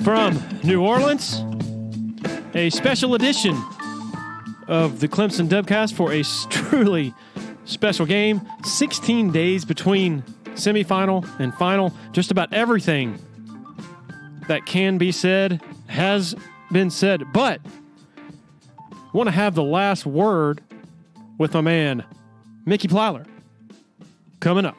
from New Orleans, a special edition of the Clemson Dubcast for a truly special game. 16 days between semifinal and final. Just about everything that can be said has been said, but want to have the last word with my man, Mickey Plyler, coming up.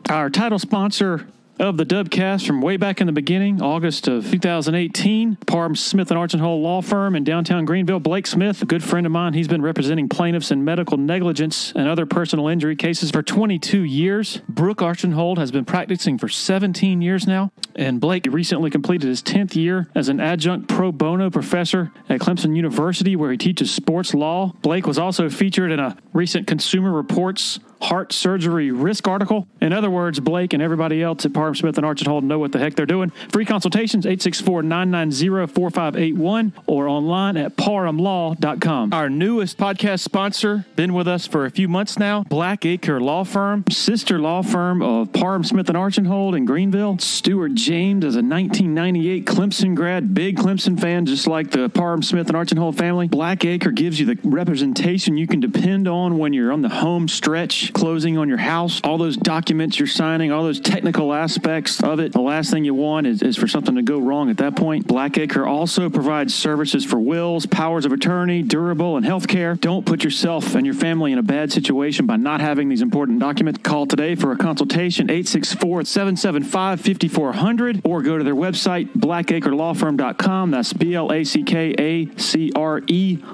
Our title sponsor of the Dubcast from way back in the beginning, August of 2018, Parham Smith & Archenhold Law Firm in downtown Greenville. Blake Smith, a good friend of mine, he's been representing plaintiffs in medical negligence and other personal injury cases for 22 years. Brooke Archenhold has been practicing for 17 years now, and Blake recently completed his 10th year as an adjunct pro bono professor at Clemson University, where he teaches sports law. Blake was also featured in a recent Consumer Reports heart surgery risk article. In other words, Blake and everybody else at Parham Smith & Archenhold know what the heck they're doing. Free consultations, 864-990-4581 or online at parhamlaw.com. Our newest podcast sponsor, been with us for a few months now, Blackacre Law Firm, sister law firm of Parham Smith & Archenhold in Greenville. Stuart James is a 1998 Clemson grad, big Clemson fan, just like the Parham Smith & Archenhold family. Blackacre gives you the representation you can depend on when you're on the home stretch, closing on your house, all those documents you're signing, all those technical aspects of it. The last thing you want is for something to go wrong at that point. Blackacre also provides services for wills, powers of attorney, durable, and healthcare. Don't put yourself and your family in a bad situation by not having these important documents. Call today for a consultation, 864-775-5400, or go to their website, blackacrelawfirm.com. That's BLACKACRE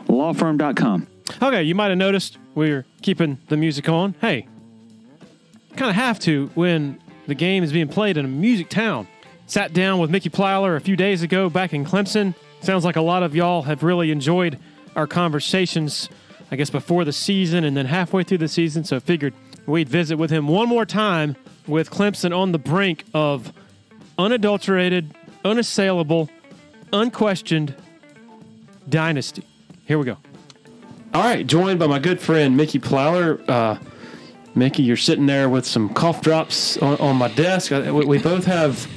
lawfirm.com. Okay, you might have noticed we're keeping the music on. Hey, kind of have to when the game is being played in a music town. Sat down with Mickey Plyler a few days ago back in Clemson. Sounds like a lot of y'all have really enjoyed our conversations, I guess, before the season and then halfway through the season, so figured we'd visit with him one more time with Clemson on the brink of unadulterated, unassailable, unquestioned dynasty. Here we go. All right, joined by my good friend Mickey Plyler. Mickey, you're sitting there with some cough drops on my desk. We both have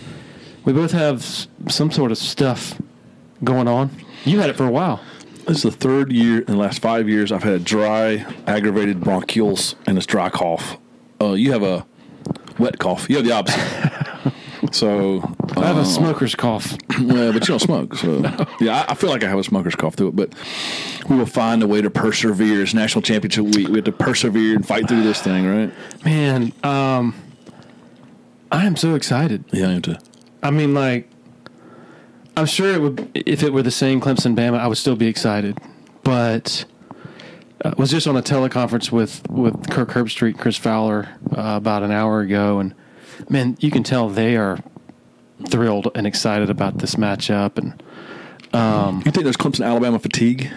some sort of stuff going on. You had it for a while. This is the third year in the last 5 years I've had dry, aggravated bronchioles and this dry cough. You have a wet cough. You have the opposite. So I have a smoker's cough. Well, but you don't smoke, so no. Yeah, I feel like I have a smoker's cough to it. But we will find a way to persevere. It's national championship week. We have to persevere and fight through this thing, right? Man, I am so excited. Yeah, I am too. I mean, like, I'm sure it would. If it were the same Clemson-Bama, I would still be excited. But I was just on a teleconference with Kirk Herbstreit and Chris Fowler about an hour ago, and man, you can tell they are thrilled and excited about this matchup. And you think there's Clemson-Alabama fatigue?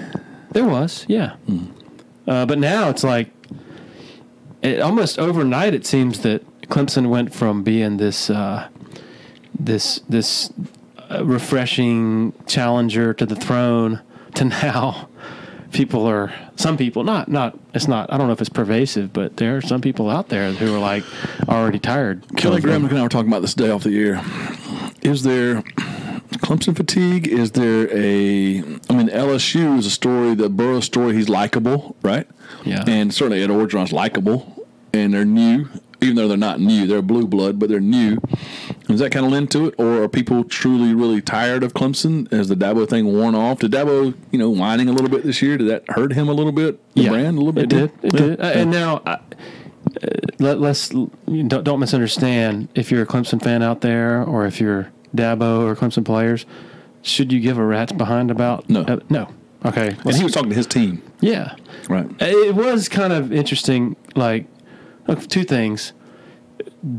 There was, yeah. But now it's like almost overnight. It seems that Clemson went from being this refreshing challenger to the throne to now some people, it's not, I don't know if it's pervasive, but there are some people out there who are like already tired. Kelly Graham and I were talking about this day off the air. Is there Clemson fatigue? Is there LSU is a story, the Burrow story, he's likable, right? Yeah. And certainly Ed Orgeron's likable, and they're new, even though they're not new. They're blue blood, but they're new. Does that kind of lend to it, or are people truly, really tired of Clemson? Has the Dabo thing worn off? Did Dabo, whining a little bit this year? Did that hurt him a little bit? The brand a little bit? It did. And now, don't misunderstand. If you're a Clemson fan out there, or if you're Dabo or Clemson players, should you give a rat's behind about? No. No. Okay. And he was talking to his team. Yeah. Right. It was kind of interesting. Like, two things.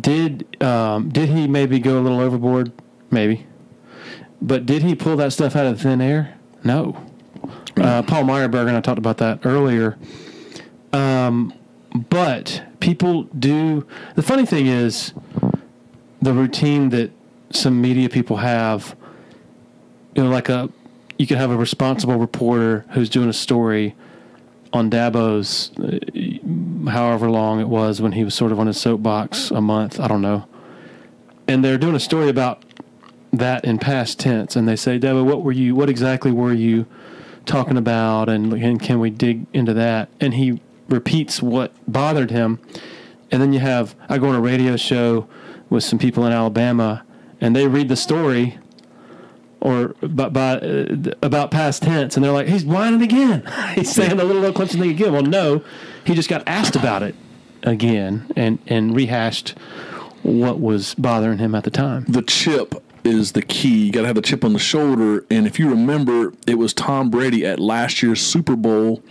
Did he maybe go a little overboard? Maybe. But did he pull that stuff out of thin air? No. Paul Meyerberg and I talked about that earlier. But people do. The funny thing is, the routine that some media people have, you could have a responsible reporter who's doing a story on Dabo's, however long it was when he was sort of on his soapbox, a month, I don't know. And they're doing a story about that in past tense, and they say, Debo, what exactly were you talking about, and can we dig into that? And he repeats what bothered him. And then I go on a radio show with some people in Alabama, and they read the story about past tense, and they're like, he's whining again. He's saying the little Clemson thing again. Well, no, he just got asked about it again and rehashed what was bothering him at the time. The chip is the key. You got to have the chip on the shoulder. And if you remember, it was Tom Brady at last year's Super Bowl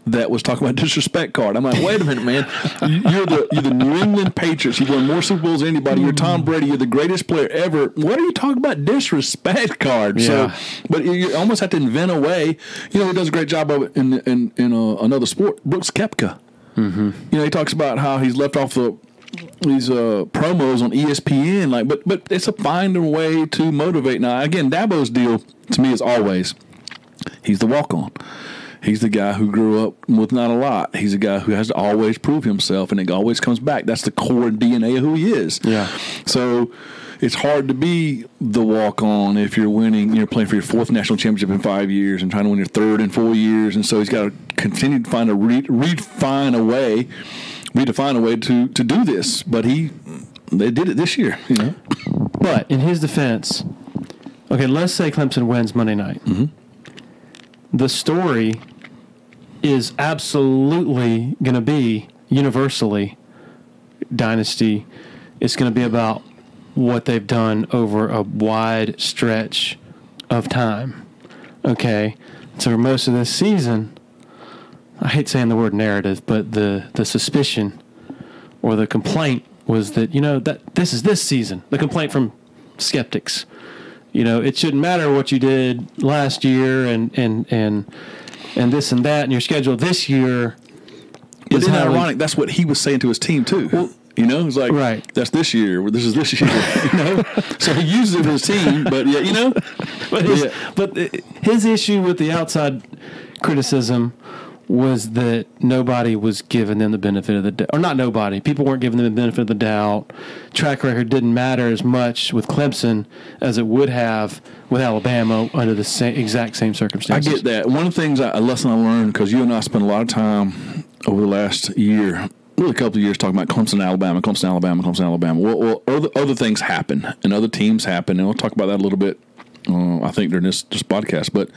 that was talking about disrespect card. I'm like, wait a minute, man. You're the New England Patriots. You've won more Super Bowls than anybody. You're Tom Brady. You're the greatest player ever. What are you talking about disrespect card? Yeah. So, but you almost have to invent a way. You know who does a great job of it in another sport? Brooks Koepka. Mm-hmm. You know, he talks about how he's left off these promos on ESPN, but it's a finding way to motivate. Now, again, Dabo's deal to me is always he's the walk-on. He's the guy who grew up with not a lot. He's a guy who has to always prove himself, and it always comes back. That's the core DNA of who he is. Yeah. So it's hard to be the walk-on if you're winning. You're playing for your 4th national championship in 5 years and trying to win your 3rd in 4 years. And so he's got to continue to redefine a way to do this. But they did it this year. You know. But in his defense, okay, let's say Clemson wins Monday night. Mm-hmm. The story is absolutely going to be universally dynasty. It's going to be about what they've done over a wide stretch of time. Okay? So for most of this season, I hate saying the word narrative, but the suspicion or the complaint was that, that this is this season. The complaint from skeptics. It shouldn't matter what you did last year and this and that, and your schedule this year. But isn't that ironic? That's what he was saying to his team too. Well, it's like, right. That's this year. This is this year. So he uses it for his team, but But his issue with the outside criticism was that nobody was giving them the benefit of the doubt. Or not nobody. People weren't giving them the benefit of the doubt. Track record didn't matter as much with Clemson as it would have with Alabama under the exact same circumstances. I get that. One of the things, a lesson I learned, because you and I spent a lot of time over the last year, really a couple of years, talking about Clemson, Alabama. Well, other things happen, and other teams happen, and we'll talk about that a little bit, I think, during this podcast. But,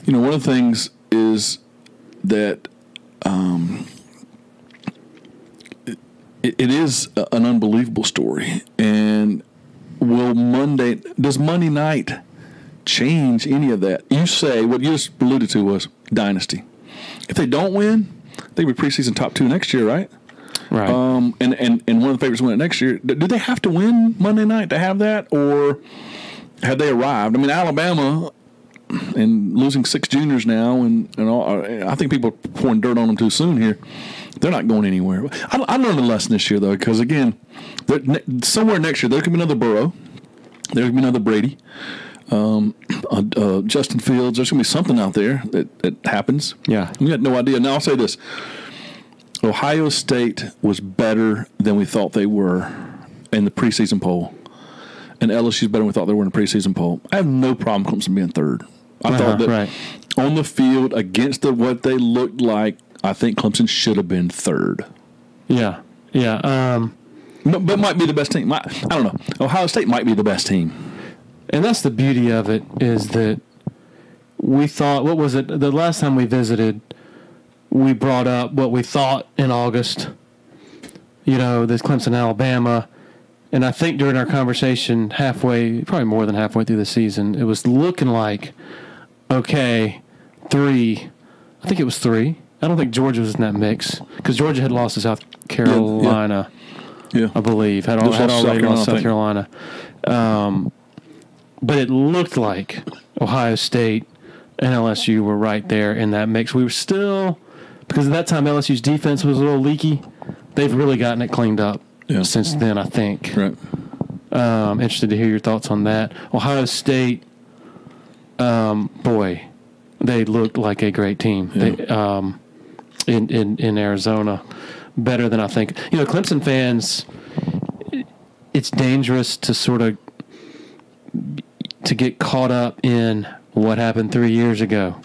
one of the things is that it is an unbelievable story. And does Monday night change any of that? You say, what you just alluded to was dynasty. If they don't win, they will be preseason top 2 next year, right? Right. And one of the favorites win it next year. Do they have to win Monday night to have that, or have they arrived? I mean, Alabama, and losing 6 juniors now, and all, I think people are pouring dirt on them too soon here. They're not going anywhere. I learned a lesson this year, though, because, again, somewhere next year, there could be another Burrow. There could be another Brady. Justin Fields. There's going to be something out there that happens. Yeah. We had no idea. Now, I'll say this. Ohio State was better than we thought they were in the preseason poll. And LSU's better than we thought they were in the preseason poll. I have no problem Clemson being 3rd. I thought that on the field against what they looked like, I think Clemson should have been 3rd. Yeah. Yeah. But might be the best team. I don't know. Ohio State might be the best team. And that's the beauty of it, is that we thought, what was it, the last time we visited, we brought up what we thought in August, this Clemson, Alabama. And I think during our conversation probably more than halfway through the season, it was looking like, okay, 3. I think it was 3. I don't think Georgia was in that mix, because Georgia had lost to South Carolina, I believe. Had already lost to South Carolina. But it looked like Ohio State and LSU were right there in that mix. We were still, because at that time LSU's defense was a little leaky, they've really gotten it cleaned up since then, I think. Right. Interested to hear your thoughts on that. Ohio State, boy, they looked like a great team. Yeah. In Arizona, better than I think. Clemson fans, it's dangerous to sort of to get caught up in what happened 3 years ago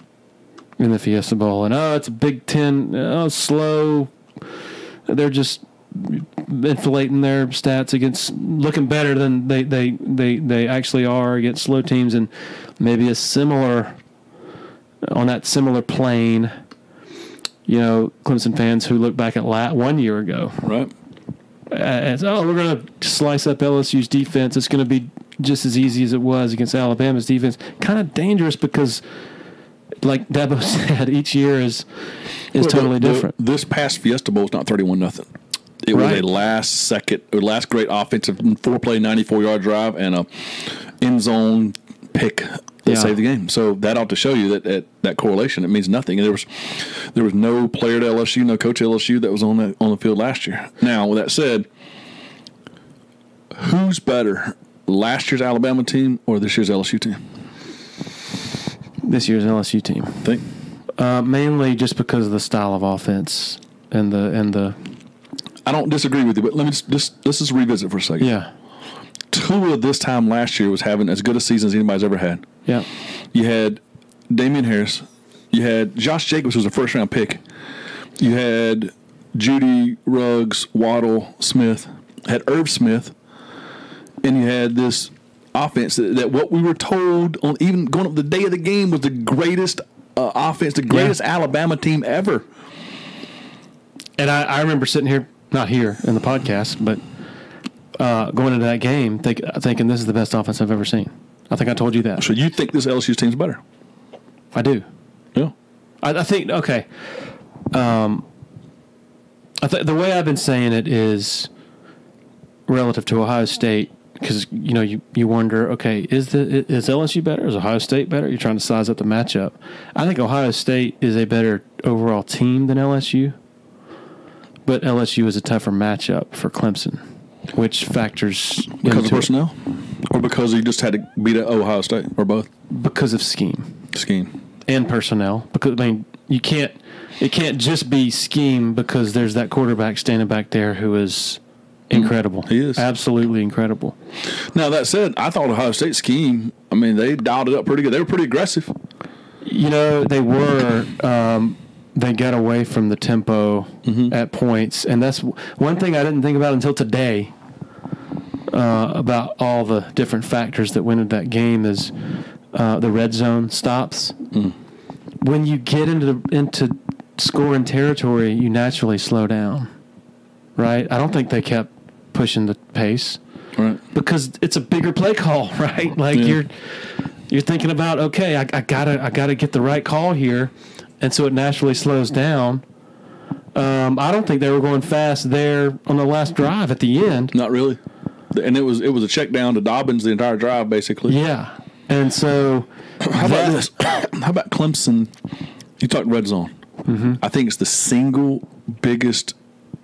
in the Fiesta Bowl. And, it's a Big Ten, slow. They're just inflating their stats against looking better than they actually are against slow teams, and maybe on that similar plane, Clemson fans who look back at 1 year ago. Right. As, we're going to slice up LSU's defense. It's going to be just as easy as it was against Alabama's defense. Kind of dangerous because, like Dabo said, each year is totally different. This past Fiesta Bowl is not 31-0. It was a last great offensive 4-play 94-yard drive and a end zone pick that saved the game. So that ought to show you that correlation. It means nothing. And there was no player at LSU, no coach at LSU that was on the field last year. Now, with that said, who's better, last year's Alabama team or this year's LSU team? This year's LSU team. Think? Mainly just because of the style of offense and the. I don't disagree with you, but let's just revisit for a second. Yeah. Tua this time last year was having as good a season as anybody's ever had. Yeah. You had Damian Harris. You had Josh Jacobs, who was a first-round pick. You had Judy, Ruggs, Waddle, Smith. Had Irv Smith. And you had this offense that what we were told on even going up the day of the game was the greatest offense, the greatest Alabama team ever. And I remember sitting here, not here in the podcast, but going into that game thinking this is the best offense I've ever seen. I think I told you that. So you think this LSU team's better? I do. Yeah. I think, okay. The way I've been saying it is relative to Ohio State, because you wonder, okay, is LSU better? Is Ohio State better? You're trying to size up the matchup. I think Ohio State is a better overall team than LSU, but LSU is a tougher matchup for Clemson, which factors because of personnel, or because you just had to beat Ohio State, or both? Because of scheme and personnel. Because it can't just be scheme, because there's that quarterback standing back there who is incredible. He is absolutely incredible. Now that said, I thought Ohio State scheme, they dialed it up pretty good. They were pretty aggressive. They were. They got away from the tempo at points, and that's one thing I didn't think about until today. About all the different factors that went into that game is the red zone stops. When you get into scoring territory, you naturally slow down, right? I don't think they kept pushing the pace, right? Because it's a bigger play call, right? You're thinking about, okay, I gotta get the right call here, and so it naturally slows down. I don't think they were going fast there on the last drive at the end. Not really. And it was a check down to Dobbins the entire drive, basically. Yeah. And so how about this? How about Clemson? You talked red zone. I think it's the single biggest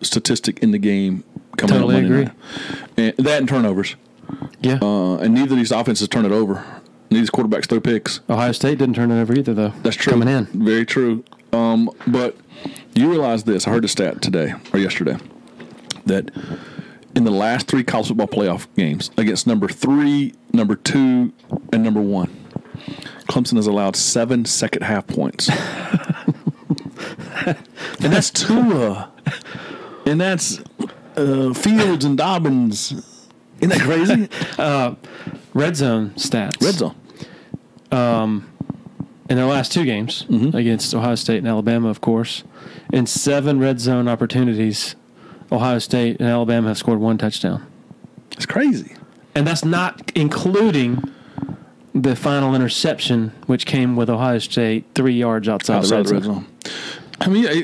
statistic in the game coming up Monday night. And that and turnovers. Yeah. And neither of these offenses turn it over. Neither of these quarterbacks throw picks. Ohio State didn't turn it over either, though. That's true. Coming in. Very true. But you realize this. I heard the stat today or yesterday that in the last 3 college football playoff games against number 3, number 2, and number 1, Clemson has allowed 7 second half points. And that's Tua. And that's Fields and Dobbins. Isn't that crazy? Red zone stats. Red zone. In their last 2 games against Ohio State and Alabama, of course, in 7 red zone opportunities, Ohio State and Alabama have scored 1 touchdown. It's crazy. And that's not including the final interception, which came with Ohio State 3 yards outside the red zone.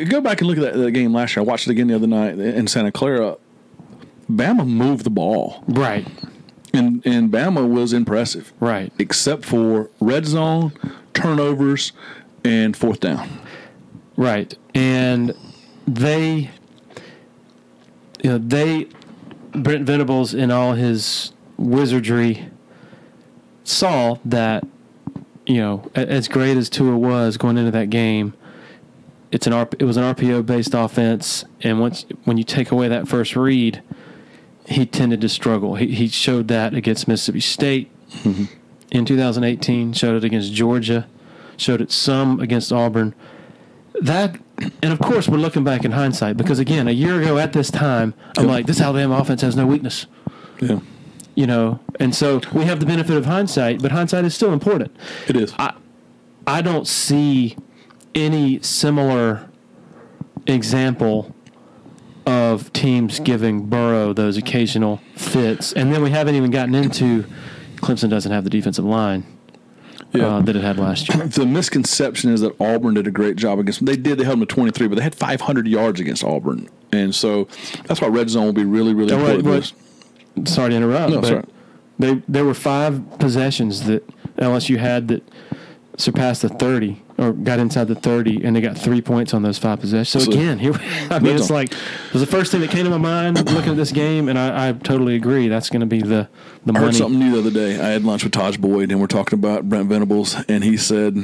Go back and look at that game last year. I watched it again the other night in Santa Clara. Bama moved the ball. Right. And Bama was impressive. Right. Except for red zone, turnovers, and 4th down. Right. And Brent Venables in all his wizardry saw that, as great as Tua was going into that game, it was an RPO-based offense, and when you take away that first read, he tended to struggle. He showed that against Mississippi State. in 2018, showed it against Georgia, showed it some against Auburn. And of course, we're looking back in hindsight because, again, a year ago at this time, I'm like, this Alabama offense has no weakness. Yeah. You know, and so we have the benefit of hindsight, but hindsight is still important. It is. I don't see any similar example of teams giving Burrow those occasional fits. And then we haven't even gotten into Clemson doesn't have the defensive line that it had last year. The misconception is that Auburn did a great job against them. They held them to 23, but they had 500 yards against Auburn. And so that's why red zone will be really, really important. Sorry to interrupt. No, sorry. There were 5 possessions that LSU had that surpassed the 30 or got inside the 30, and they got 3 points on those 5 possessions. So again, it's like it was the first thing that came to my mind looking at this game, and I totally agree. That's going to be the money. I heard something new the other day. I had lunch with Taj Boyd, and we're talking about Brent Venables, and he said,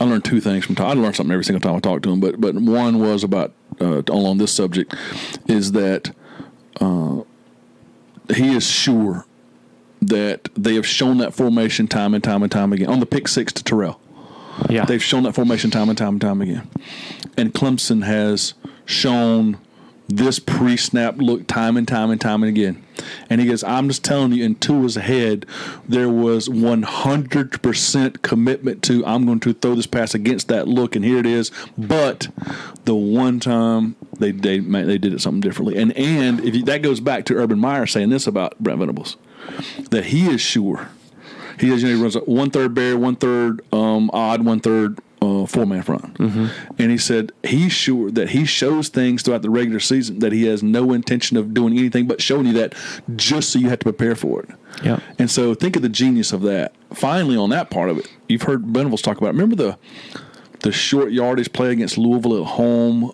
I learned 2 things from Taj. I learned something every single time I talk to him, but one was about on this subject is that he is sure that they have shown that formation time and time and time again on the pick 6 to Terrell. Yeah, they've shown that formation time and time and time again, and Clemson has shown this pre-snap look time and time and time and again. And he goes, I'm just telling you, in Tua's head, there was 100% commitment to I'm going to throw this pass against that look, and here it is. But the one time they did it something differently, and if that goes back to Urban Meyer saying this about Brent Venables, that he is sure. He runs a 1/3 bear, 1/3 odd, 1/3 4-man front. Mm-hmm. And he said he's sure that he shows things throughout the regular season that he has no intention of doing anything but showing you that just so you have to prepare for it. Yeah. And so think of the genius of that. Finally, on that part of it, you've heard Venables talk about it. Remember the short yardage play against Louisville at home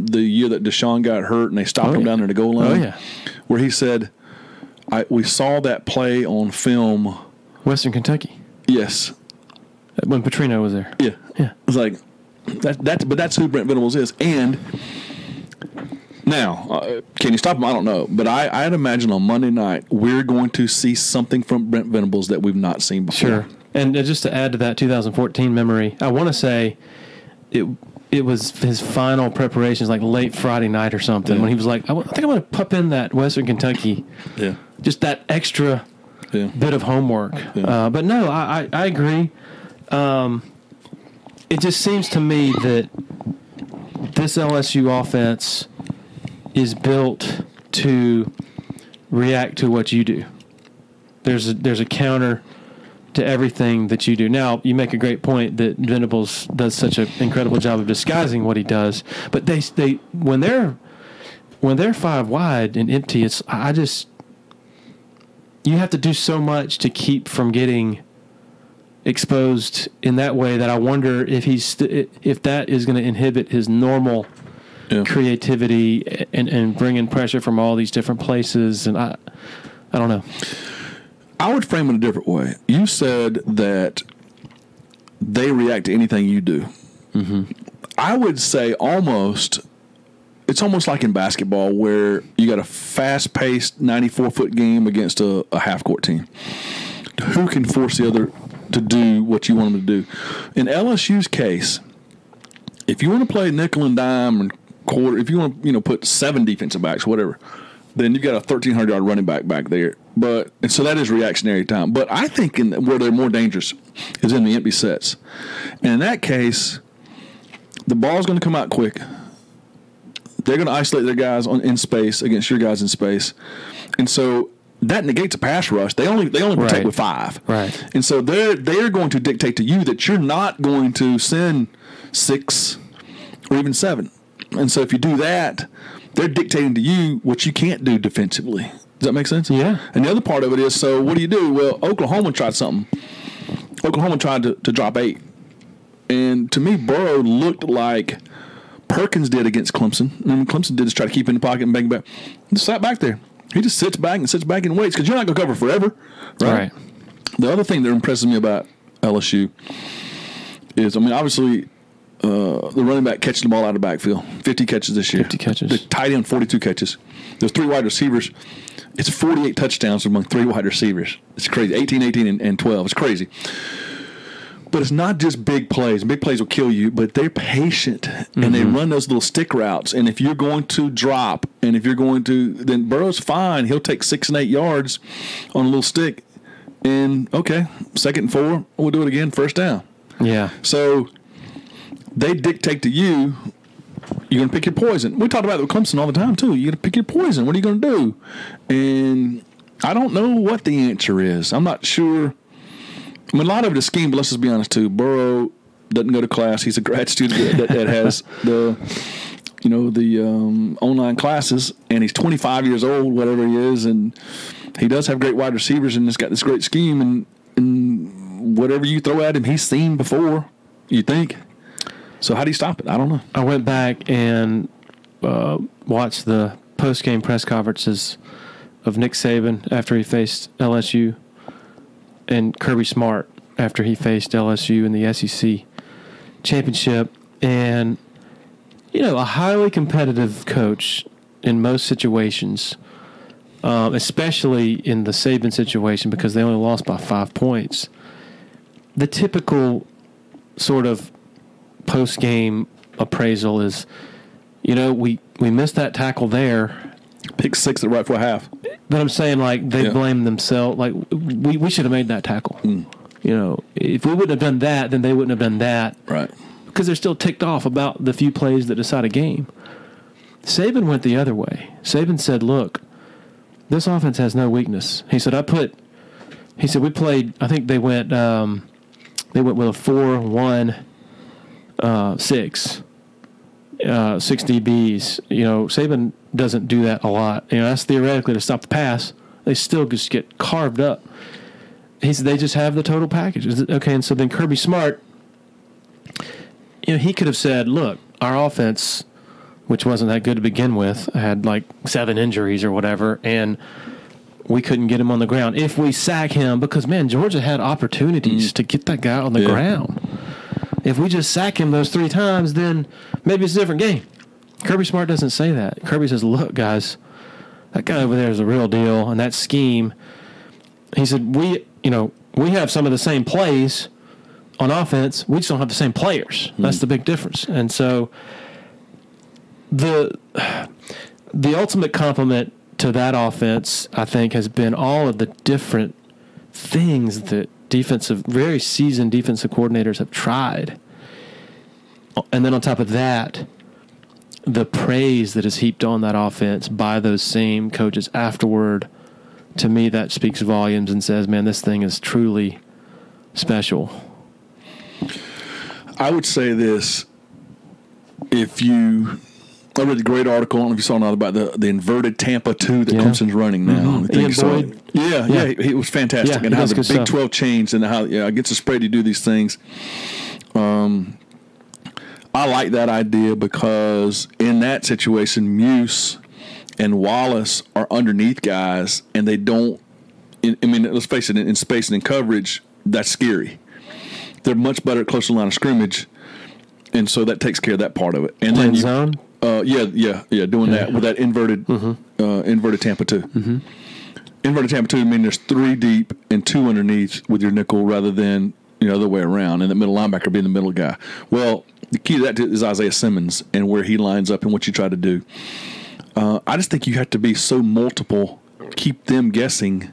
the year that Deshaun got hurt and they stopped him down there to goal line? Oh, yeah. Where he said, we saw that play on film. Western Kentucky. Yes. When Petrino was there. Yeah. Yeah. It's like, but that's who Brent Venables is. And now, can you stop him? I don't know. But I'd imagine on Monday night, we're going to see something from Brent Venables that we've not seen before. Sure. And just to add to that 2014 memory, I want to say it was his final preparations, like late Friday night or something, when he was like, I think I'm going to pop in that Western Kentucky. Yeah. Just that extra bit of homework. Yeah. But no, I agree. It just seems to me that this LSU offense is built to react to what you do. There's a counter to everything that you do. Now, you make a great point that Venables does such an incredible job of disguising what he does, but they when they're 5 wide and empty, you have to do so much to keep from getting exposed in that way that I wonder if if that is going to inhibit his normal creativity and bring in pressure from all these different places. And I don't know. I would frame it a different way. You said that they react to anything you do. Mm-hmm. I would say it's almost like in basketball where you got a fast-paced 94-foot game against a half-court team. Who can force the other to do what you want them to do? In LSU's case, if you want to play nickel and dime and quarter, if you want to put 7 defensive backs, whatever, then you've got a 1,300-yard running back there. And so that is reactionary time. But I think where they're more dangerous is in the empty sets. And in that case, the ball's going to come out quick. They're going to isolate their guys in space against your guys in space. And so that negates a pass rush. They only protect with 5. Right. And so they're going to dictate to you that you're not going to send 6 or even 7. And so if you do that, they're dictating to you what you can't do defensively. Does that make sense? Yeah. And the other part of it is, so what do you do? Well, Oklahoma tried something. Oklahoma tried to drop 8. And to me, Burrow looked like Perkins did against Clemson. And Clemson did is try to keep in the pocket and bang back. He just sat back there. He just sits back and waits because you're not going to cover forever. Right? The other thing that impresses me about LSU is, obviously, the running back catching the ball out of the backfield. 50 catches this year. 50 catches. The tight end, 42 catches. There's 3 wide receivers. It's 48 touchdowns among 3 wide receivers. It's crazy. 18, 18, and 12. It's crazy. But it's not just big plays. Big plays will kill you, but they're patient, and they run those little stick routes. And if you're going to drop, and if you're going to, then Burrow's fine. He'll take 6 and 8 yards on a little stick. And, okay, 2nd and 4, we'll do it again, 1st down. Yeah. So they dictate to you, you're going to pick your poison. We talked about it with Clemson all the time, too. You're going to pick your poison. What are you going to do? And I don't know what the answer is. I'm not sure. I mean, a lot of it is scheme, but let's just be honest, too. Burrow doesn't go to class. He's a grad student that has the online classes, and he's 25 years old, whatever he is, and he does have great wide receivers, and he's got this great scheme, and whatever you throw at him, he's seen before, you think. So how do you stop it? I don't know. I went back and watched the post-game press conferences of Nick Saban after he faced LSU and Kirby Smart after he faced LSU in the SEC championship. And, a highly competitive coach in most situations, especially in the Saban situation because they only lost by 5 points. The typical sort of post-game appraisal is, we missed that tackle there. Pick 6 at right before half. But I'm saying, they blame themselves. We should have made that tackle. If we wouldn't have done that, then they wouldn't have done that. Right. Because they're still ticked off about the few plays that decide a game. Saban went the other way. Saban said, look, this offense has no weakness. He said, we played, I think they went with a 4-1-6. 6 DBs. Saban doesn't do that a lot. That's theoretically to stop the pass. They still just get carved up. He said they just have the total package. Okay, and so then Kirby Smart, he could have said, look, our offense, which wasn't that good to begin with, had 7 injuries or whatever, and we couldn't get him on the ground. If we sack him, because, man, Georgia had opportunities to get that guy on the ground. If we just sack him those 3 times, then maybe it's a different game. Kirby Smart doesn't say that. Kirby says, look, guys, that guy over there is the real deal, and that scheme, he said, we have some of the same plays on offense. We just don't have the same players. That's the big difference. And so the ultimate compliment to that offense, I think, has been all of the different things that very seasoned defensive coordinators have tried. And then on top of that, the praise that is heaped on that offense by those same coaches afterward, to me, that speaks volumes and says, man, this thing is truly special. I would say this. I read a great article, I don't know if you saw now, about the inverted Tampa 2 that Clemson's running now. Ian Boyd. Yeah, it was fantastic. And how the Big 12 changed and how against the spread you do these things. I like that idea because in that situation, Muse and Wallace are underneath guys, and they don't let's face it, in space and in coverage, that's scary. They're much better at close to the line of scrimmage, and so that takes care of that part of it. And then zone? Doing that with that inverted Tampa 2. Inverted Tampa 2 means there's 3 deep and 2 underneath with your nickel rather than the other way around, and the middle linebacker being the middle guy. Well, the key to that is Isaiah Simmons and where he lines up and what you try to do. I just think you have to be so multiple, keep them guessing,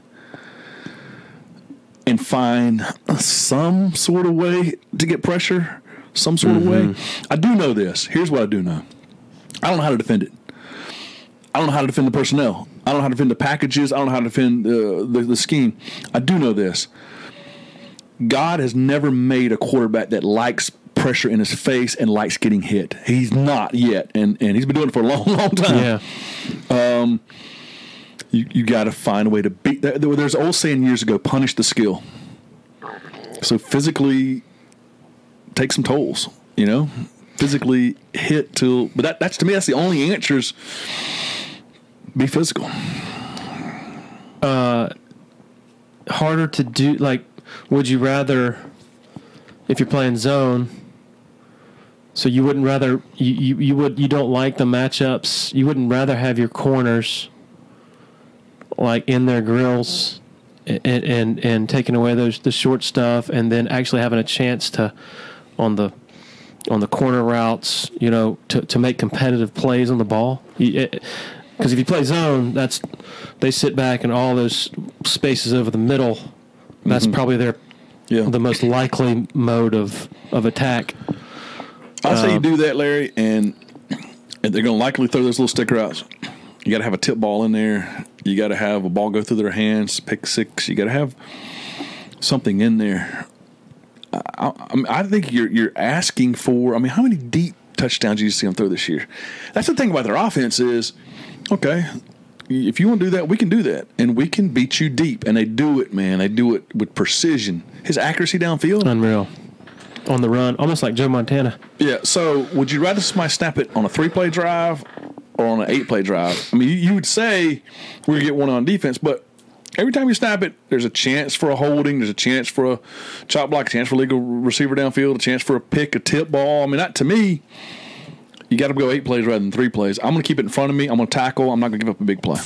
and find some sort of way to get pressure, some sort of way. I do know this. Here's what I do know. I don't know how to defend it. I don't know how to defend the personnel. I don't know how to defend the packages. I don't know how to defend the scheme. I do know this. God has never made a quarterback that likes pressure in his face and likes getting hit. He's not yet, and he's been doing it for a long, long time. Yeah. You got to find a way to beat that. There's an old saying years ago: punish the skill. So physically take some tolls. Physically hit till. But that's to me, that's the only answers. Be physical. Harder to do. Would you rather, if you're playing zone? So you wouldn't rather you don't like the matchups. You wouldn't rather have your corners like in their grills and taking away the short stuff, and then actually having a chance to on the corner routes, to make competitive plays on the ball. Because if you play zone, they sit back in all those spaces over the middle. That's probably the most likely mode of attack. I'll say you do that, Larry, and they're going to likely throw those little sticker outs. You got to have a tip ball in there. You got to have a ball go through their hands, pick six. You got to have something in there. I think you're asking for. I mean, how many deep touchdowns do you see them throw this year? That's the thing about their offense is, okay, if you want to do that, we can do that, and we can beat you deep. And they do it, man. They do it with precision. His accuracy downfield, unreal. On the run, almost like Joe Montana. Yeah. So, would you rather somebody snap it on a 3-play drive or on an 8-play drive? I mean, you would say we're gonna get one on defense, but every time you snap it, there's a chance for a holding, there's a chance for a chop block, a chance for a legal receiver downfield, a chance for a pick, a tip ball. I mean, that to me, you got to go 8 plays rather than 3 plays. I'm going to keep it in front of me. I'm going to tackle. I'm not going to give up a big play.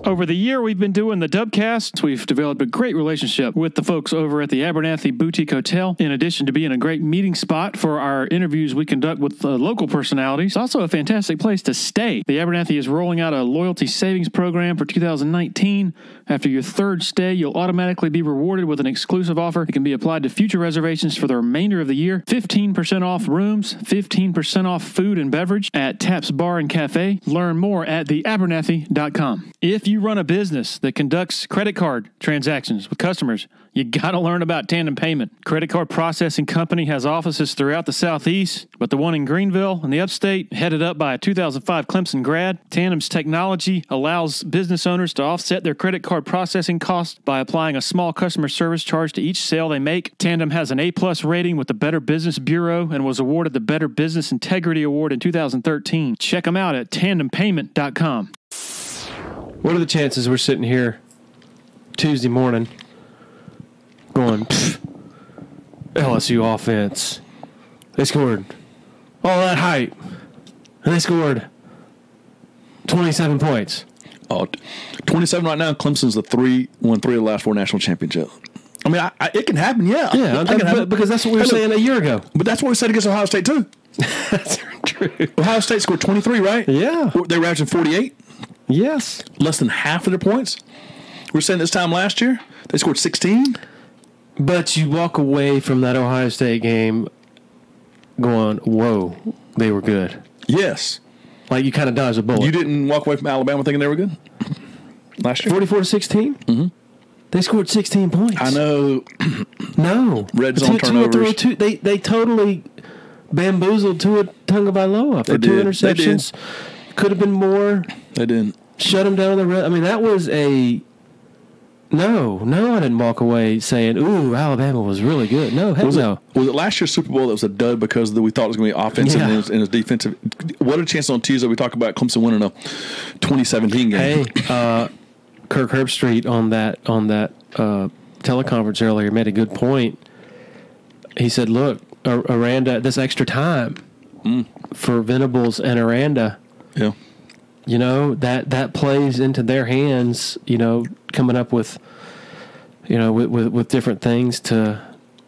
Over the year we've been doing the Dubcast, we've developed a great relationship with the folks over at the Abernathy Boutique Hotel. In addition to being a great meeting spot for our interviews we conduct with local personalities, it's also a fantastic place to stay. The Abernathy is rolling out a loyalty savings program for 2019. After your 3rd stay, you'll automatically be rewarded with an exclusive offer. It can be applied to future reservations for the remainder of the year. 15% off rooms, 15% off food and beverage at Taps Bar and Cafe. Learn more at theabernathy.com. If you run a business that conducts credit card transactions with customers, you got to learn about Tandem Payment. Credit Card Processing Company has offices throughout the Southeast, but the one in Greenville in the Upstate, headed up by a 2005 Clemson grad. Tandem's technology allows business owners to offset their credit card processing costs by applying a small customer service charge to each sale they make. Tandem has an A+ rating with the Better Business Bureau and was awarded the Better Business Integrity Award in 2013. Check them out at tandempayment.com. What are the chances we're sitting here Tuesday morning going, LSU offense, they scored all that hype, and they scored 27 points. Oh, 27 right now. Clemson's won 3 of the last 4 national championships. I mean, it can happen, yeah. Yeah, it can happen. Because that's what we were saying a year ago. But that's what we said against Ohio State, too. That's true. Ohio State scored 23, right? Yeah. They were averaging 48. Yes. Less than half of their points. We were saying this time last year, they scored 16. But you walk away from that Ohio State game going, whoa, they were good. Yes. Like you kind of dodged a bullet. You didn't walk away from Alabama thinking they were good last year? 44-16? Mm-hmm. They scored 16 points. I know. No. Red zone turnovers. They totally bamboozled Tua Tagovailoa for 2 interceptions. Could have been more. They didn't. Shut them down on the red. I mean, that was a... No, I didn't walk away saying, ooh, Alabama was really good. No, heck no. Was it last year's Super Bowl that was a dud because we thought it was going to be offensive and it was defensive? What a chance on Tuesday we talk about Clemson winning a 2017 game. Hey, Kirk Herbstreit on that teleconference earlier made a good point. He said, look, Aranda, this extra time for Venables and Aranda, yeah, that plays into their hands, coming up with, with different things to,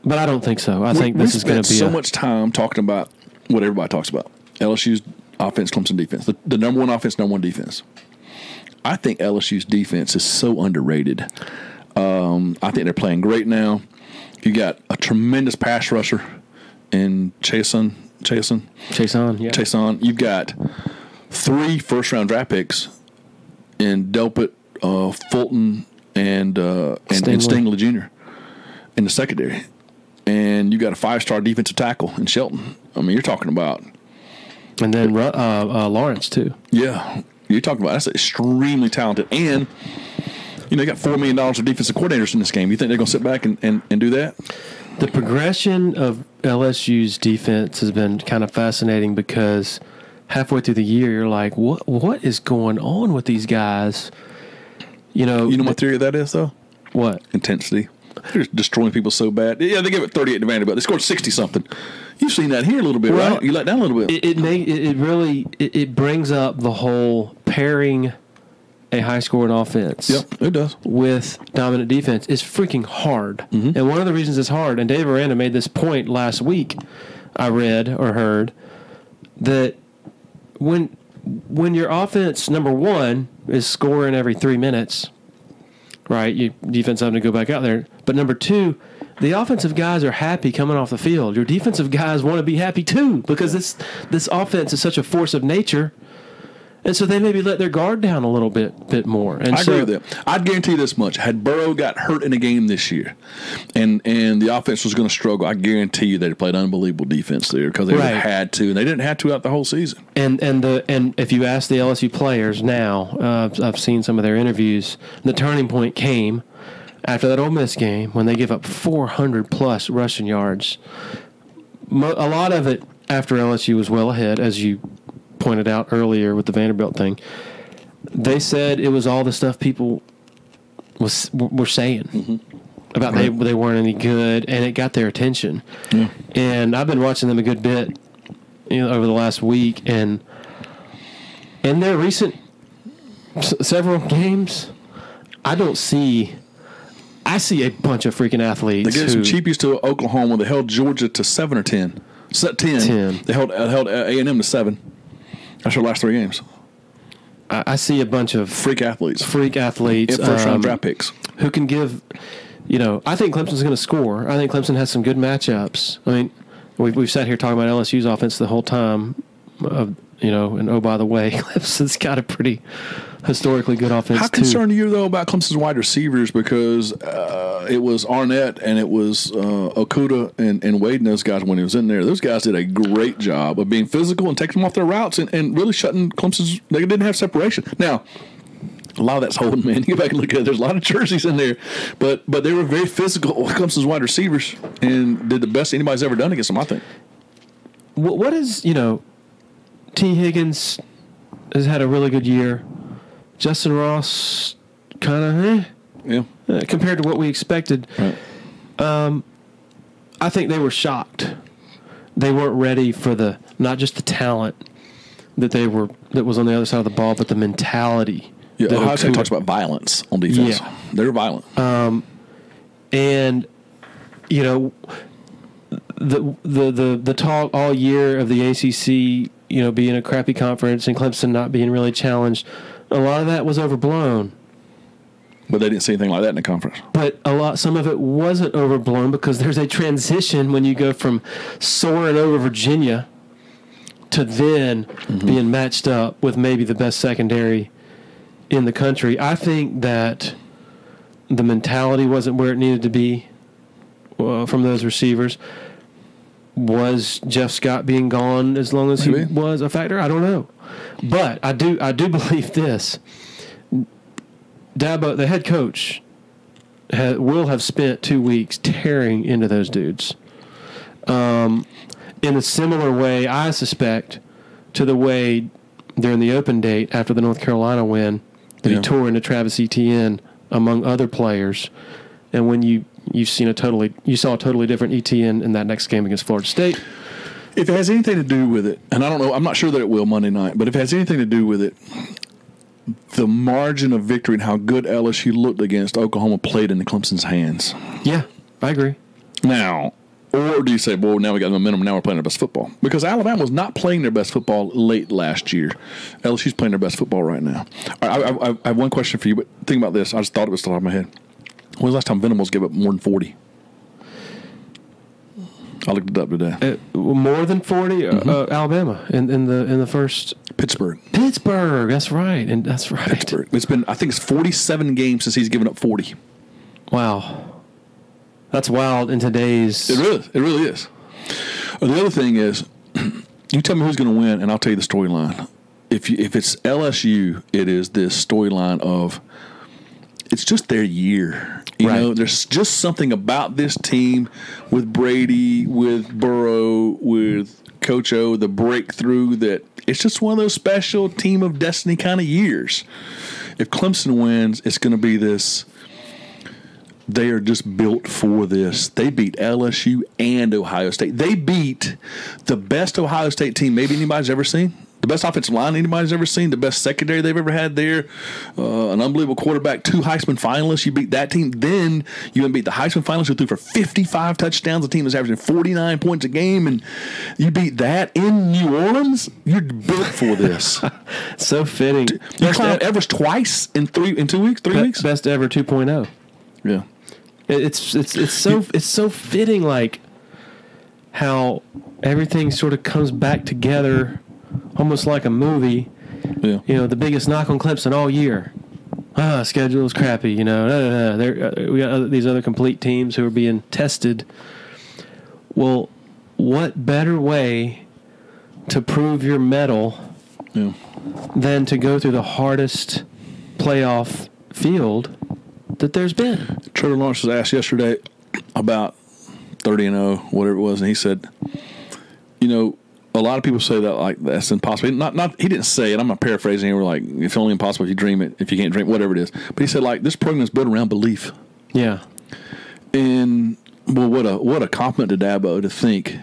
but I don't think so. I think this is going to be so much time talking about what everybody talks about. LSU's offense, Clemson defense, the number one offense, number one defense. I think LSU's defense is so underrated. I think they're playing great now. You got a tremendous pass rusher in Chason. Yeah. Chason. You've got 3 first-round draft picks in Delpit, Fulton, and Stingley Jr. in the secondary. And you got a 5-star defensive tackle in Shelton. I mean, you're talking about. And then Lawrence, too. Yeah. You're talking about that's extremely talented. And, they got $4 million of defensive coordinators in this game. You think they're going to sit back and do that? The progression of LSU's defense has been kind of fascinating because halfway through the year, you're like, what is going on with these guys? You know what theory that is, though? What? Intensity. They're destroying people so bad. Yeah, they gave it 38 to Vanderbilt. They scored 60-something. You've seen that here a little bit, right? You let down a little bit. It brings up the whole pairing a high-scoring offense. Yep, it does. With dominant defense is freaking hard. Mm-hmm. And one of the reasons it's hard, and Dave Aranda made this point last week, I read or heard, that when your offense, number one, is scoring every 3 minutes, right, your defense having to go back out there. But number two, the offensive guys are happy coming off the field. Your defensive guys want to be happy too because this offense is such a force of nature. And so they maybe let their guard down a little bit more. And I agree with that. I'd guarantee you this much. Had Burrow got hurt in a game this year and the offense was going to struggle, I guarantee you they'd played unbelievable defense there because they would have had to, and they didn't have to out the whole season. And if you ask the LSU players now, I've seen some of their interviews, the turning point came after that Ole Miss game when they give up 400-plus rushing yards. A lot of it after LSU was well ahead, as you pointed out earlier with the Vanderbilt thing. They said it was all the stuff people were saying about they weren't any good, and it got their attention. Yeah. And I've been watching them a good bit, over the last week, and in their recent several games, I see a bunch of freaking athletes. They gave some cheapies to Oklahoma. They held Georgia to 7 or 10. 10. They held A&M to 7. That's their last 3 games. I see a bunch of freak athletes. First-round draft picks. Who can give, I think Clemson's going to score. I think Clemson has some good matchups. I mean, we've sat here talking about LSU's offense the whole time, and oh, by the way, Clemson's got a pretty historically good offense, How concerned are you, though, about Clemson's wide receivers? Because it was Arnett and it was Okuda and Wade and those guys when he was in there. Those guys did a great job of being physical and taking them off their routes and really shutting Clemson's – they didn't have separation. Now, a lot of that's holding, man. You go back and look at it. There's a lot of jerseys in there. But they were very physical, Clemson's wide receivers, and did the best anybody's ever done against them, I think. What is, T. Higgins has had a really good year. Justin Ross, kind of, compared to what we expected. Right. I think they were shocked. They weren't ready for not just the talent that was on the other side of the ball, but the mentality. Yeah, Ohio State talks about violence on defense. Yeah. They're violent. And the talk all year of the ACC, being a crappy conference and Clemson not being really challenged. A lot of that was overblown. But they didn't see anything like that in the conference. But some of it wasn't overblown because there's a transition when you go from soaring over Virginia to then being matched up with maybe the best secondary in the country. I think that the mentality wasn't where it needed to be from those receivers. Was Jeff Scott being gone as long as he was a factor? I don't know. But I do believe this. Dabo, the head coach, will have spent 2 weeks tearing into those dudes. In a similar way, I suspect, to the way during the open date after the North Carolina win, that he tore into Travis Etienne among other players. And when you saw a totally different Etienne in that next game against Florida State. If it has anything to do with it, and I don't know, I'm not sure that it will Monday night, but if it has anything to do with it, the margin of victory and how good LSU looked against Oklahoma played into Clemson's hands. Yeah, I agree. Now, or do you say, well, now we got momentum, now we're playing our best football? Because Alabama was not playing their best football late last year. LSU's playing their best football right now. I have one question for you, but think about this. I just thought it was still out of my head. When was the last time Venables gave up more than 40? I looked it up today. More than 40, Alabama in the first. Pittsburgh. That's right, and that's right. Pittsburgh. It's been, I think, it's 47 games since he's given up 40. Wow, that's wild in today's. It really is. The other thing is, you tell me who's going to win, and I'll tell you the storyline. If it's LSU, it is this storyline of it's just their year. You know, there's just something about this team with Brady, with Burrow, with Coach O, the breakthrough, that it's just one of those special team of destiny kind of years. If Clemson wins, it's going to be this. They are just built for this. They beat LSU and Ohio State. They beat the best Ohio State team maybe anybody's ever seen. The best offensive line anybody's ever seen, the best secondary they've ever had there, an unbelievable quarterback, 2 Heisman finalists. You beat that team. Then you beat the Heisman finalists who threw for 55 touchdowns. The team is averaging 49 points a game, and you beat that in New Orleans. You're built for this. So fitting. You climbed Everest twice in 2 weeks, 3 weeks. Best ever 2.0. Yeah, it's so fitting, like how everything sort of comes back together. Almost like a movie. Yeah. You know, the biggest knock on Clemson all year. Schedule is crappy. You know, we got these other complete teams who are being tested. Well, what better way to prove your mettle than to go through the hardest playoff field that there's been? Trevor Lawrence was asked yesterday about 30-0, whatever it was, and he said, you know, a lot of people say that like that's impossible. Not he didn't say it. I'm not paraphrasing here. We're like, it's only impossible if you dream it. If you can't dream, whatever it is. But he said like this program is built around belief. Yeah. And well, what a compliment to Dabo to think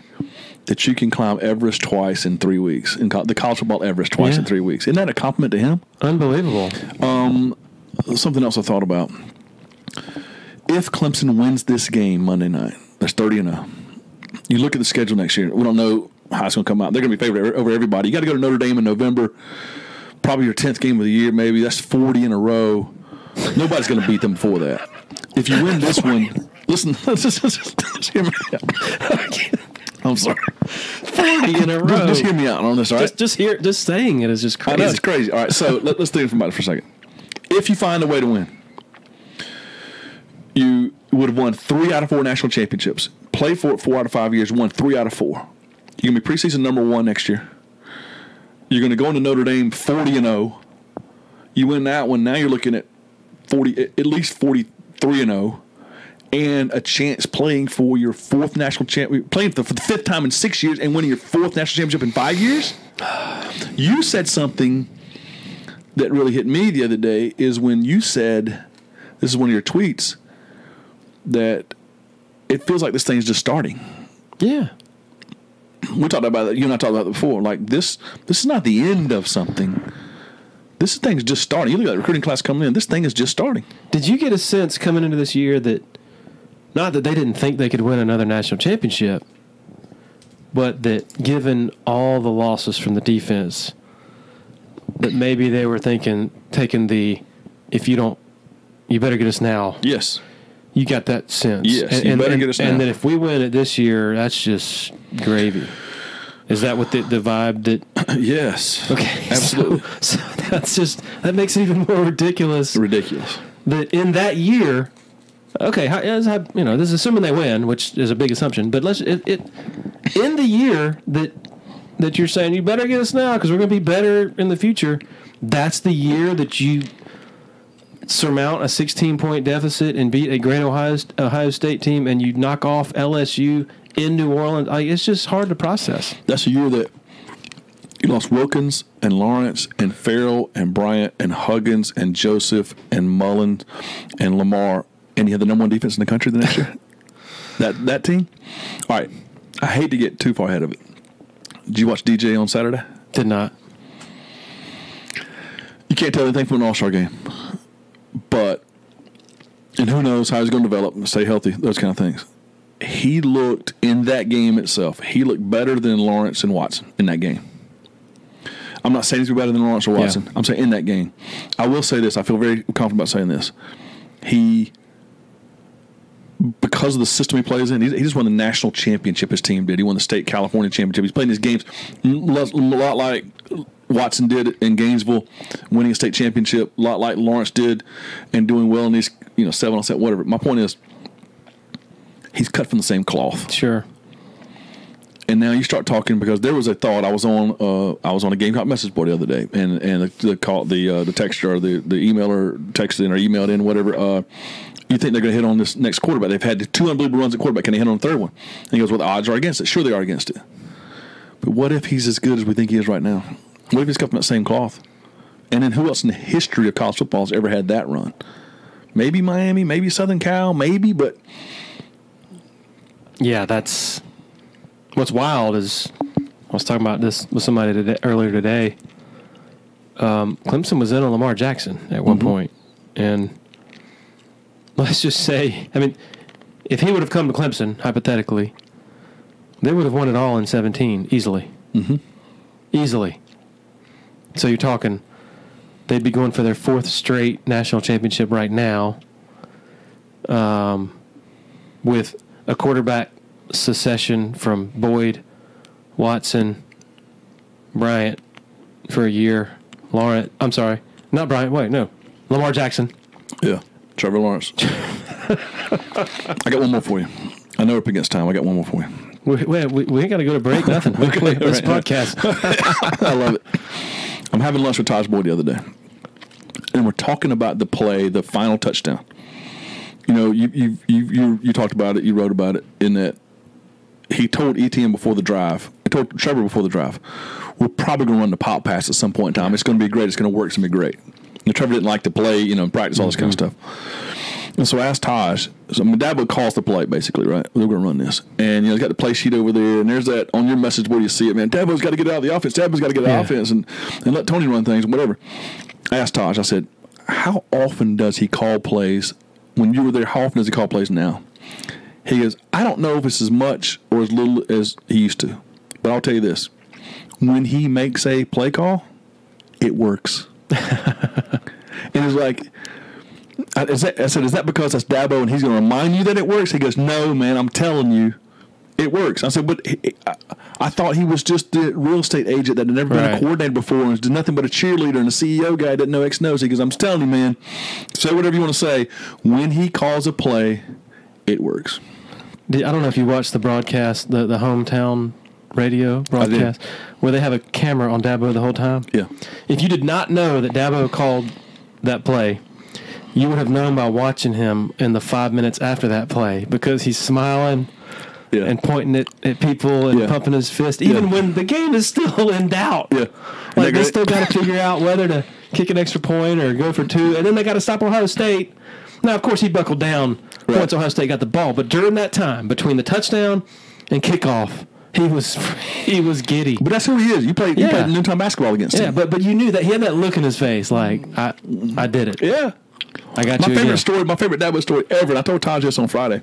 that you can climb Everest twice in 3 weeks, in the college football Everest twice in 3 weeks. Isn't that a compliment to him? Unbelievable. Something else I thought about. If Clemson wins this game Monday night, that's 30-0. You look at the schedule next year. We don't know how it's going to come out. They're going to be favored over everybody. You got to go to Notre Dame in November, probably your 10th game of the year, maybe. That's 40 in a row. Nobody's going to beat them before that. If you win this one, listen, just hear me out. I'm sorry. 40 in a row. Just hear me out on this, all right? Just saying it is just crazy. I know, it's crazy. All right, so let's think about it for a second. If you find a way to win, you would have won 3 out of 4 national championships. Play for it 4 out of 5 years, won 3 out of 4. You're going to be preseason number 1 next year. You're going to go into Notre Dame 40-0. You win that one. Now you're looking at at least 43-0, and a chance playing for your 4th national championship, playing for the 5th time in 6 years, and winning your 4th national championship in 5 years. You said something that really hit me the other day. Is when you said, this is one of your tweets, that it feels like this thing's just starting. Yeah. We talked about that. You and I talked about it before. Like this is not the end of something. This thing's just starting. You look at the recruiting class coming in. This thing is just starting. Did you get a sense coming into this year that not that they didn't think they could win another national championship, but that given all the losses from the defense, that maybe they were taking the if you don't, you better get us now. Yes. You got that sense. Yes, you better get us now. And that if we win it this year, that's just gravy. Is that what the vibe that... Yes. Okay. Absolutely. So that makes it even more ridiculous. Ridiculous. That in that year... Okay, this is assuming they win, which is a big assumption, but in the year that you're saying, you better get us now because we're going to be better in the future, that's the year that you surmount a 16-point deficit and beat a great Ohio State team, and you knock off LSU in New Orleans. It's just hard to process. That's a year that you lost Wilkins and Lawrence and Farrell and Bryant and Huggins and Joseph and Mullins and Lamar, and you had the number 1 defense in the country the next year. That team. All right, I hate to get too far ahead of it. Did you watch DJ on Saturday? Did not. You can't tell anything from an All-Star game. But, and who knows how he's going to develop and stay healthy, those kind of things. He looked, in that game itself, he looked better than Lawrence and Watson in that game. I'm not saying he's better than Lawrence or Watson. Yeah. I'm saying in that game. I will say this. I feel very confident about saying this. Because of the system he plays in, he just won the national championship, his team did. He won the state California championship. He's playing these games a lot like Watson did in Gainesville, winning a state championship, a lot like Lawrence did and doing well in these 7-on-7, whatever. My point is, he's cut from the same cloth. Sure. And now you start talking, because there was a thought. I was on a Gamecock message board the other day, and the texter or the emailer texted in or emailed in, whatever. You think they're going to hit on this next quarterback? They've had 2 unbelievable runs at quarterback. Can they hit on the 3rd one? And he goes, well, the odds are against it. Sure, they are against it. But what if he's as good as we think he is right now? What if he's cut from that same cloth? And then who else in the history of college football has ever had that run? Maybe Miami, maybe Southern Cal, maybe, but... Yeah, that's... What's wild is I was talking about this with somebody earlier today. Clemson was in on Lamar Jackson at one point, and let's just say, I mean, if he would have come to Clemson, hypothetically, they would have won it all in 17 easily. Easily. So you're talking, they'd be going for their 4th straight national championship right now, with a quarterback succession from Boyd, Watson, Bryant for a year. Lamar Jackson. Yeah, Trevor Lawrence. I got one more for you. I know we're up against time. I got one more for you. We ain't got to go to break, nothing. This podcast. I love it. I'm having lunch with Taj Boyd the other day, and we're talking about the play, the final touchdown. You know, you talked about it, you wrote about it, in that he told Etienne before the drive, he told Trevor before the drive, we're probably going to run the pop pass at some point in time. It's going to be great. It's going to work. It's going to be great. And Trevor didn't like to play, in practice, all this kind of stuff. And so I asked Taj, so Dabo calls the play, basically, right? We're going to run this. And, he's got the play sheet over there, and there's that on your message board, you see it, man. Dabo's got to get out of the offense. Dabo's got to get out of the offense and let Tony run things, whatever. I asked Taj, I said, how often does he call plays? When you were there, how often does he call plays now? He goes, I don't know if it's as much or as little as he used to. But I'll tell you this. When he makes a play call, it works. And it's like, I said, is that because that's Dabo and he's going to remind you that it works? He goes, no, man, I'm telling you, it works. I said, but I thought he was just the real estate agent that had never been a coordinator before and was nothing but a cheerleader and a CEO guy that didn't know X knows. He goes, I'm telling you, man, say whatever you want to say. When he calls a play, it works. I don't know if you watched the broadcast, the hometown radio broadcast, where they have a camera on Dabo the whole time. Yeah. If you did not know that Dabo called that play, you would have known by watching him in the 5 minutes after that play, because he's smiling and pointing at people and pumping his fist, even when the game is still in doubt. Yeah. Like, they still got to figure out whether to kick an extra point or go for 2, and then they got to stop Ohio State. Now, of course, he buckled down once Ohio State got the ball, but during that time, between the touchdown and kickoff, he was giddy. But that's who he is. You played noontime basketball against him. Yeah, but you knew that he had that look in his face, like, I did it. Yeah. I got my you favorite again. story, my favorite Dabo story ever, and I told Taj this on Friday.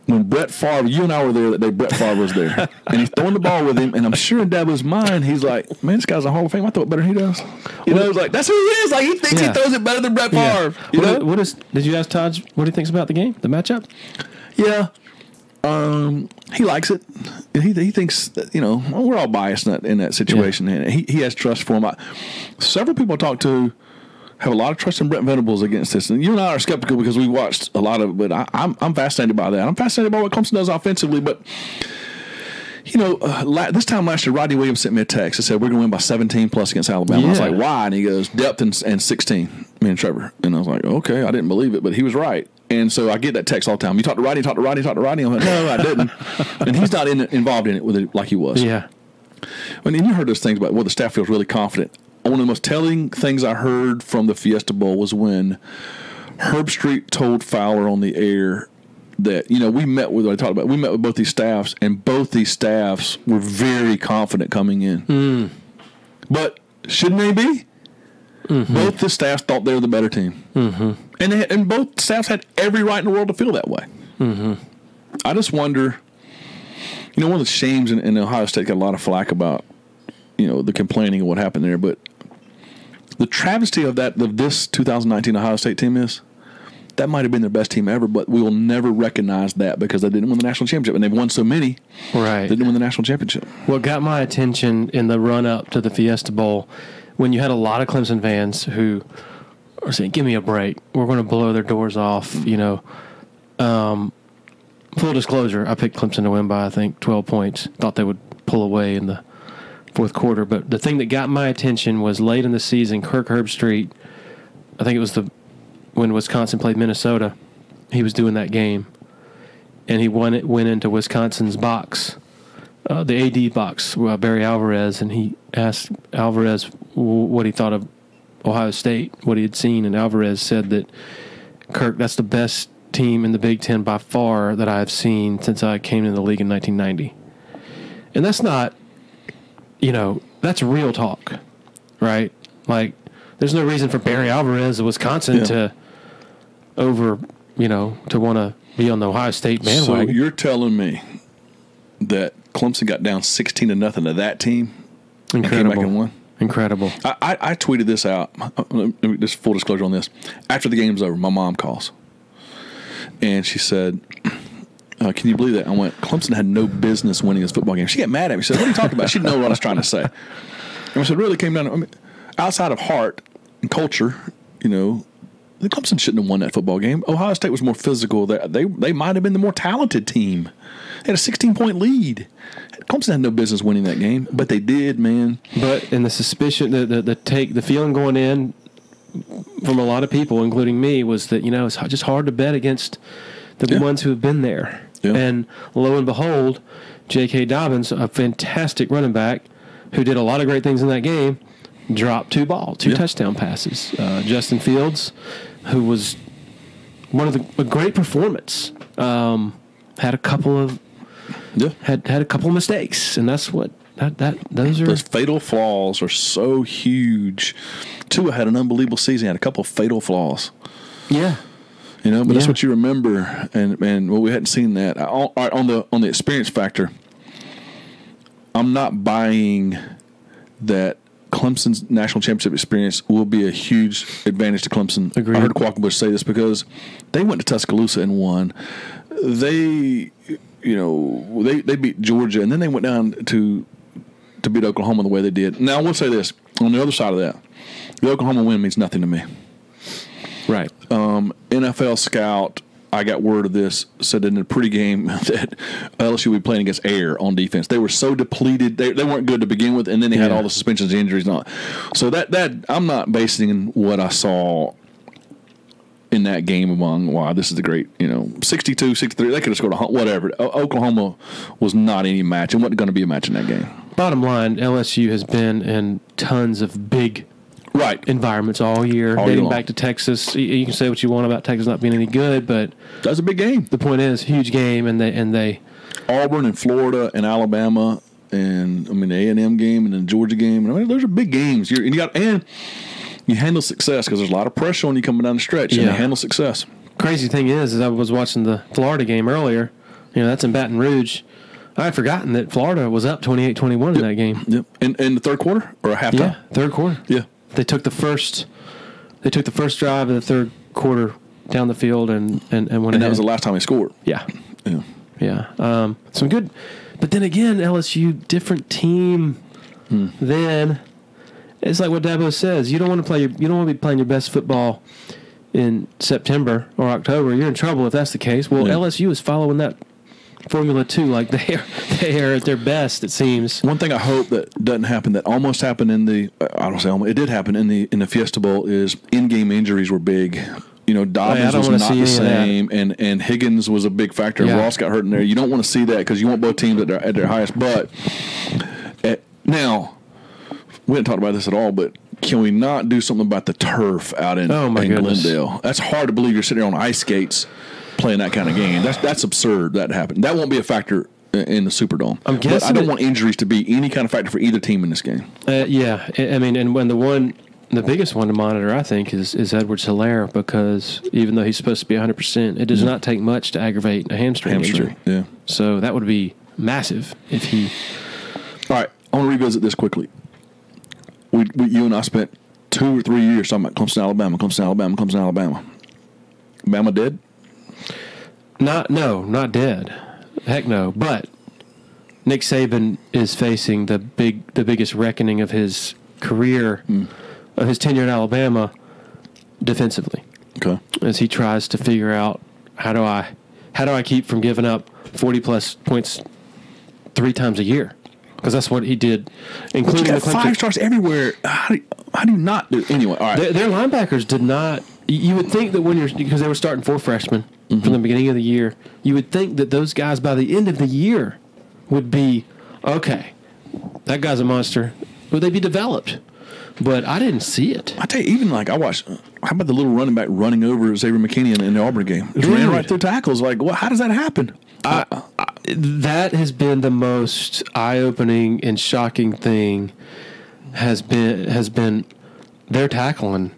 When Brett Favre, you and I were there that day, Brett Favre was there. And he's throwing the ball with him, and I'm sure in Dabo's mind, he's like, man, this guy's a Hall of Fame. I throw it better than he does. It's like, that's who he is. Like, he thinks he throws it better than Brett Favre. Did you ask Taj what he thinks about the game, the matchup? Yeah. He likes it. He thinks that, we're all biased in that situation. And he has trust for him. Several people I talked to have a lot of trust in Brent Venables against this. And you and I are skeptical because we watched a lot of it, but I'm fascinated by that. I'm fascinated by what Clemson does offensively, but this time last year, Rodney Williams sent me a text that said, we're going to win by 17 plus against Alabama. I was like, why? And he goes, depth and 16, me and Trevor. And I was like, okay, I didn't believe it, but he was right. And so I get that text all the time. You talk to Rodney, talk to Rodney, talk to Rodney. I'm like, no, I didn't. And he's not involved in it with it like he was. Yeah. And you heard those things about, the staff feels really confident. One of the most telling things I heard from the Fiesta Bowl was when Herb Street told Fowler on the air that, we met with both these staffs, and both these staffs were very confident coming in. But shouldn't they be? Mm-hmm. Both the staffs thought they were the better team. Mm-hmm. And both staffs had every right in the world to feel that way. Mm-hmm. I just wonder, one of the shames in Ohio State got a lot of flack about, the complaining of what happened there, but the travesty of this 2019 Ohio State team is that might have been their best team ever, but we will never recognize that because they didn't win the national championship, and they've won so many. Right. They didn't win the national championship. What got my attention in the run-up to the Fiesta Bowl, when you had a lot of Clemson fans who are saying, give me a break, we're going to blow their doors off, full disclosure, I picked Clemson to win by, I think, 12 points. Thought they would pull away in the fourth quarter. But the thing that got my attention was late in the season, Kirk Herbstreit, I think it was when Wisconsin played Minnesota, he was doing that game. And he went into Wisconsin's box, the AD box, Barry Alvarez, and he asked Alvarez what he thought of Ohio State, what he had seen, and Alvarez said that, Kirk, that's the best team in the Big Ten by far that I've seen since I came into the league in 1990. And that's not, that's real talk, right? Like, there's no reason for Barry Alvarez of Wisconsin to want to be on the Ohio State bandwagon. So you're telling me that Clemson got down 16-0 to that team and came back and won? Incredible. I tweeted this out. Just full disclosure on this. After the game's over, my mom calls. And she said, can you believe that? I went, Clemson had no business winning this football game. She got mad at me. She said, what are you talking about? She didn't know what I was trying to say. And I said, really came down outside of heart and culture, the Clemson shouldn't have won that football game. Ohio State was more physical. They might have been the more talented team. They had a 16-point lead. Clemson had no business winning that game, but they did, man. But in the suspicion, the feeling going in from a lot of people, including me, was that it's just hard to bet against the ones who have been there. Yeah. And lo and behold, J.K. Dobbins, a fantastic running back who did a lot of great things in that game, dropped two touchdown passes. Justin Fields, who was a great performance, had a couple of had a couple of mistakes, and that's what those fatal flaws are so huge. Tua had an unbelievable season. He had a couple of fatal flaws. Yeah. But that's what you remember, and we hadn't seen that. On the experience factor, I'm not buying that Clemson's national championship experience will be a huge advantage to Clemson. Agreed. I heard Qualcomm say this because they went to Tuscaloosa and won. They beat Georgia, and then they went down to beat Oklahoma the way they did. Now, I will say this. On the other side of that, the Oklahoma win means nothing to me. Right. NFL scout, I got word of this, said in the pregame that LSU would be playing against air on defense. They were so depleted. They weren't good to begin with, and then they had all the suspensions, injuries, and all. So that I'm not basing what I saw in that game among, wow, this is the great, 62, 63. They could have scored whatever. Oklahoma was not any match. It wasn't going to be a match in that game. Bottom line, LSU has been in tons of big environments all year, dating back to Texas. You can say what you want about Texas not being any good, but that's a big game. The point is, huge game, and they Auburn and Florida and Alabama, and the A&M game and the Georgia game. Those are big games. You handle success because there's a lot of pressure on you coming down the stretch, and you handle success. Crazy thing is I was watching the Florida game earlier. That's in Baton Rouge. I had forgotten that Florida was up 28-21 in that game. Yep. In the third quarter or a halftime? Yeah, third quarter. Yeah. They took the first drive of the third quarter down the field and went ahead. And that was the last time they scored. Yeah. Some good, but then again, LSU different team. Then it's like what Dabo says. You don't want to be playing your best football in September or October. You're in trouble if that's the case. Well, LSU is following that formula too. Like they are at their best, it seems. One thing I hope that doesn't happen, that almost happened in the it did happen in the Fiesta Bowl, is in-game injuries were big. Dobbins was not the same, and Higgins was a big factor. And Ross got hurt in there. You don't want to see that because you want both teams at their highest. But now, we didn't talk about this at all, but can we not do something about the turf out in Glendale? That's hard to believe. You're sitting there on ice skates playing that kind of game. That's absurd. That happened. That won't be a factor in the Superdome. I'm guessing. But I don't want injuries to be any kind of factor for either team in this game. And when the biggest one to monitor, I think, is Edwards-Helaire, because even though he's supposed to be 100%, it does not take much to aggravate a hamstring injury. Yeah. So that would be massive if he. All right, I want to revisit this quickly. You and I spent 2 or 3 years talking about Clemson, Alabama. Bama dead? Not dead. Heck no. But Nick Saban is facing the biggest reckoning of his career, of his tenure at Alabama, defensively. Okay. As he tries to figure out how do I keep from giving up 40-plus points 3 times a year. Because that's what he did, including the Clemson. 5 stars everywhere. How do you not do anyway? All right. Their linebackers did not. You would think that because they were starting 4 freshmen from the beginning of the year, you would think that those guys by the end of the year would be okay. That guy's a monster. Would they be developed? But I didn't see it. I tell you, even I watched. How about the little running back running over Xavier McKinney in the Auburn game? He ran right through tackles. Like, how does that happen? that has been the most eye-opening and shocking thing. Has been their tackling,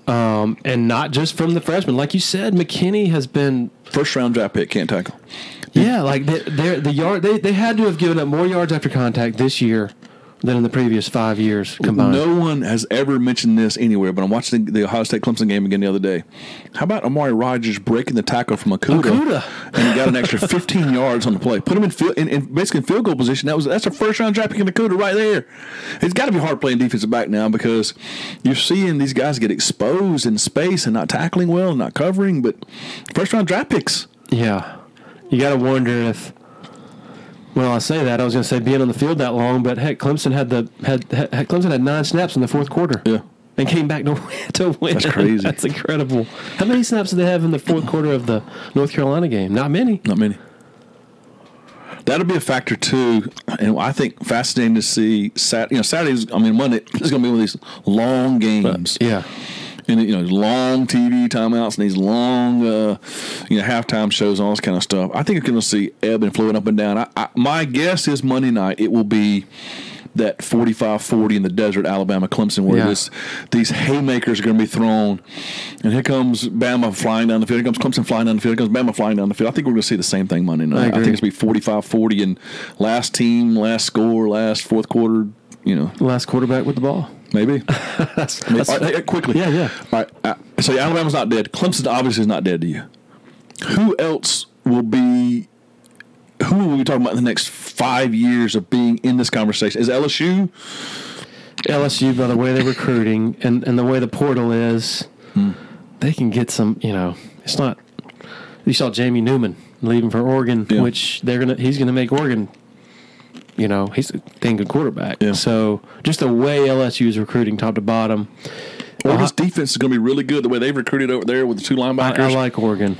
and not just from the freshmen. Like you said, McKinney has been first-round draft pick, can't tackle. Yeah, like they had to have given up more yards after contact this year than in the previous 5 years combined. No one has ever mentioned this anywhere, but I'm watching the Ohio State-Clemson game again the other day. How about Amari Rodgers breaking the tackle from Okudah, and he got an extra 15 yards on the play? Put him in basically field goal position. That's a first-round draft pick in Okudah right there. It's got to be hard playing defensive back now because you're seeing these guys get exposed in space and not tackling well and not covering, but first-round draft picks. Yeah. You got to wonder if. Well, I say that I was going to say being on the field that long, but heck, Clemson had 9 snaps in the fourth quarter. Yeah, and came back to win. That's crazy. That's incredible. How many snaps did they have in the fourth quarter of the North Carolina game? Not many. Not many. That'll be a factor too, and I think fascinating to see. Saturdays. I mean, Monday is going to be one of these long games. Yeah. And long TV timeouts and these long, halftime shows and all this kind of stuff. I think you're going to see ebb and flow up and down. My guess is Monday night it will be that 45-40 in the desert, Alabama, Clemson, where these haymakers are going to be thrown. And here comes Bama flying down the field. Here comes Clemson flying down the field. Here comes Bama flying down the field. I think we're going to see the same thing Monday night. I think it's going to be 45-40 and last team, last score, last fourth quarter. Last quarterback with the ball. Maybe. Quickly. Yeah. All right. So Alabama's not dead. Clemson obviously is not dead to you. Who else will be? Who will we be talking about in the next 5 years of being in this conversation? Is LSU? LSU, by the way they're recruiting and the way the portal is, they can get some. It's not. You saw Jamie Newman leaving for Oregon, which he's gonna make Oregon. He's a dang good quarterback. Yeah. So just the way LSU is recruiting top to bottom. Oregon's defense is going to be really good. The way they've recruited over there with the 2 linebackers. I like Oregon.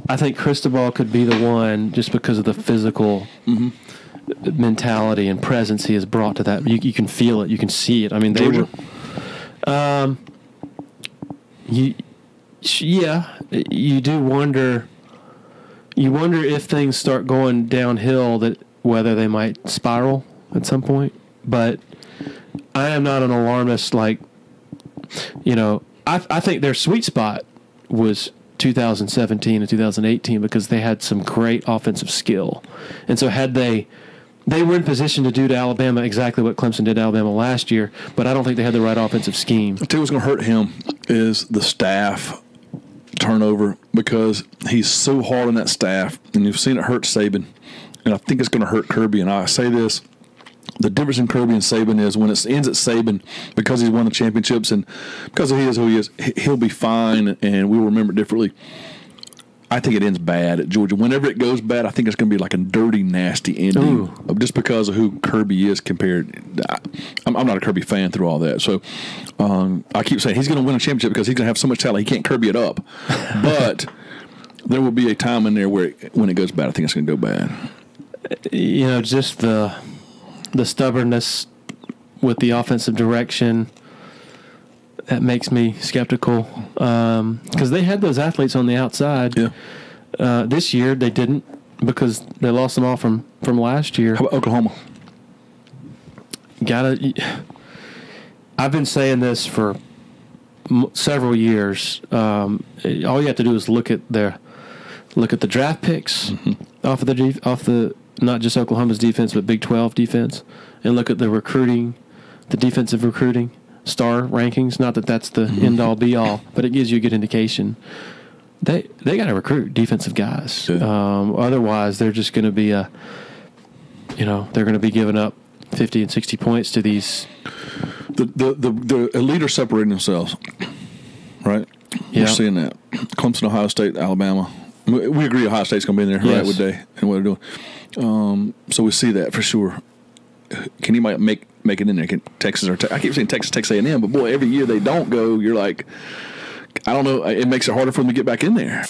I think Cristobal could be the one just because of the physical mentality and presence he has brought to that. You can feel it. You can see it. I mean, Georgia. You do wonder. You wonder if things start going downhill, whether they might spiral at some point. But I am not an alarmist. I think their sweet spot was 2017 and 2018 because they had some great offensive skill. And so had they were in position to do to Alabama exactly what Clemson did to Alabama last year, but I don't think they had the right offensive scheme. I'll tell you what's going to hurt him is the staff turnover because he's so hard on that staff, and you've seen it hurt Saban, and I think it's going to hurt Kirby. And I say this, the difference in Kirby and Saban is when it ends at Saban, because he's won the championships and because he is who he is, he'll be fine, and we'll remember it differently. I think it ends bad at Georgia. Whenever it goes bad, I think it's going to be like a dirty, nasty ending just because of who Kirby is compared. I'm not a Kirby fan through all that. So I keep saying he's going to win a championship because he's going to have so much talent he can't Kirby it up. But there will be a time in there where when it goes bad, I think it's going to go bad. Just the stubbornness with the offensive direction, that makes me skeptical because they had those athletes on the outside. Yeah. This year they didn't because they lost them all from last year. How about Oklahoma? I've been saying this for several years. All you have to do is look at the draft picks off the not just Oklahoma's defense but Big 12 defense, and look at the recruiting, the defensive recruiting. Star rankings, not that that's the end-all, be-all, but it gives you a good indication. They got to recruit defensive guys. Yeah. Otherwise, they're just going to be they're going to be giving up 50 and 60 points to these. The elite are separating themselves, right? Yeah. We're seeing that. Clemson, Ohio State, Alabama. We agree Ohio State's going to be in there, right, with they and what they're doing. So we see that for sure. Can you make it in there? Texas or I keep saying Texas A&M, but boy, every year they don't go. You're like, I don't know. It makes it harder for them to get back in there.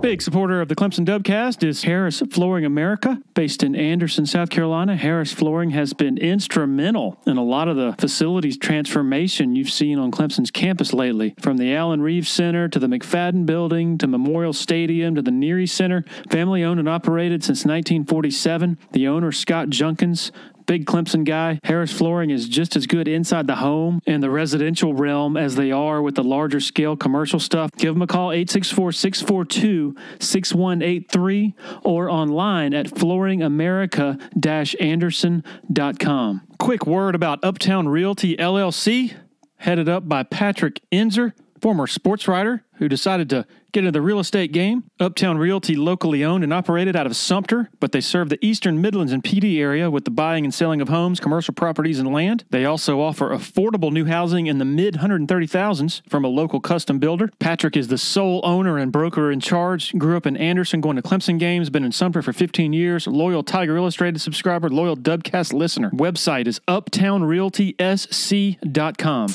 Big supporter of the Clemson Dubcast is Harris Flooring America. Based in Anderson, South Carolina, Harris Flooring has been instrumental in a lot of the facilities transformation you've seen on Clemson's campus lately. From the Allen Reeves Center to the McFadden Building to Memorial Stadium to the Neary Center. Family owned and operated since 1947. The owner, Scott Junkins, big Clemson guy. Harris Flooring is just as good inside the home and the residential realm as they are with the larger scale commercial stuff. Give them a call, 864-642-6183 or online at flooringamerica-anderson.com. Quick word about Uptown Realty LLC, headed up by Patrick Enzer, former sports writer who decided to get into the real estate game. Uptown Realty, locally owned and operated out of Sumter, but they serve the Eastern Midlands and PD area with the buying and selling of homes, commercial properties, and land. They also offer affordable new housing in the mid-130,000s from a local custom builder. Patrick is the sole owner and broker in charge. Grew up in Anderson, going to Clemson games, been in Sumter for 15 years, loyal Tiger Illustrated subscriber, loyal Dubcast listener. Website is uptownrealtysc.com.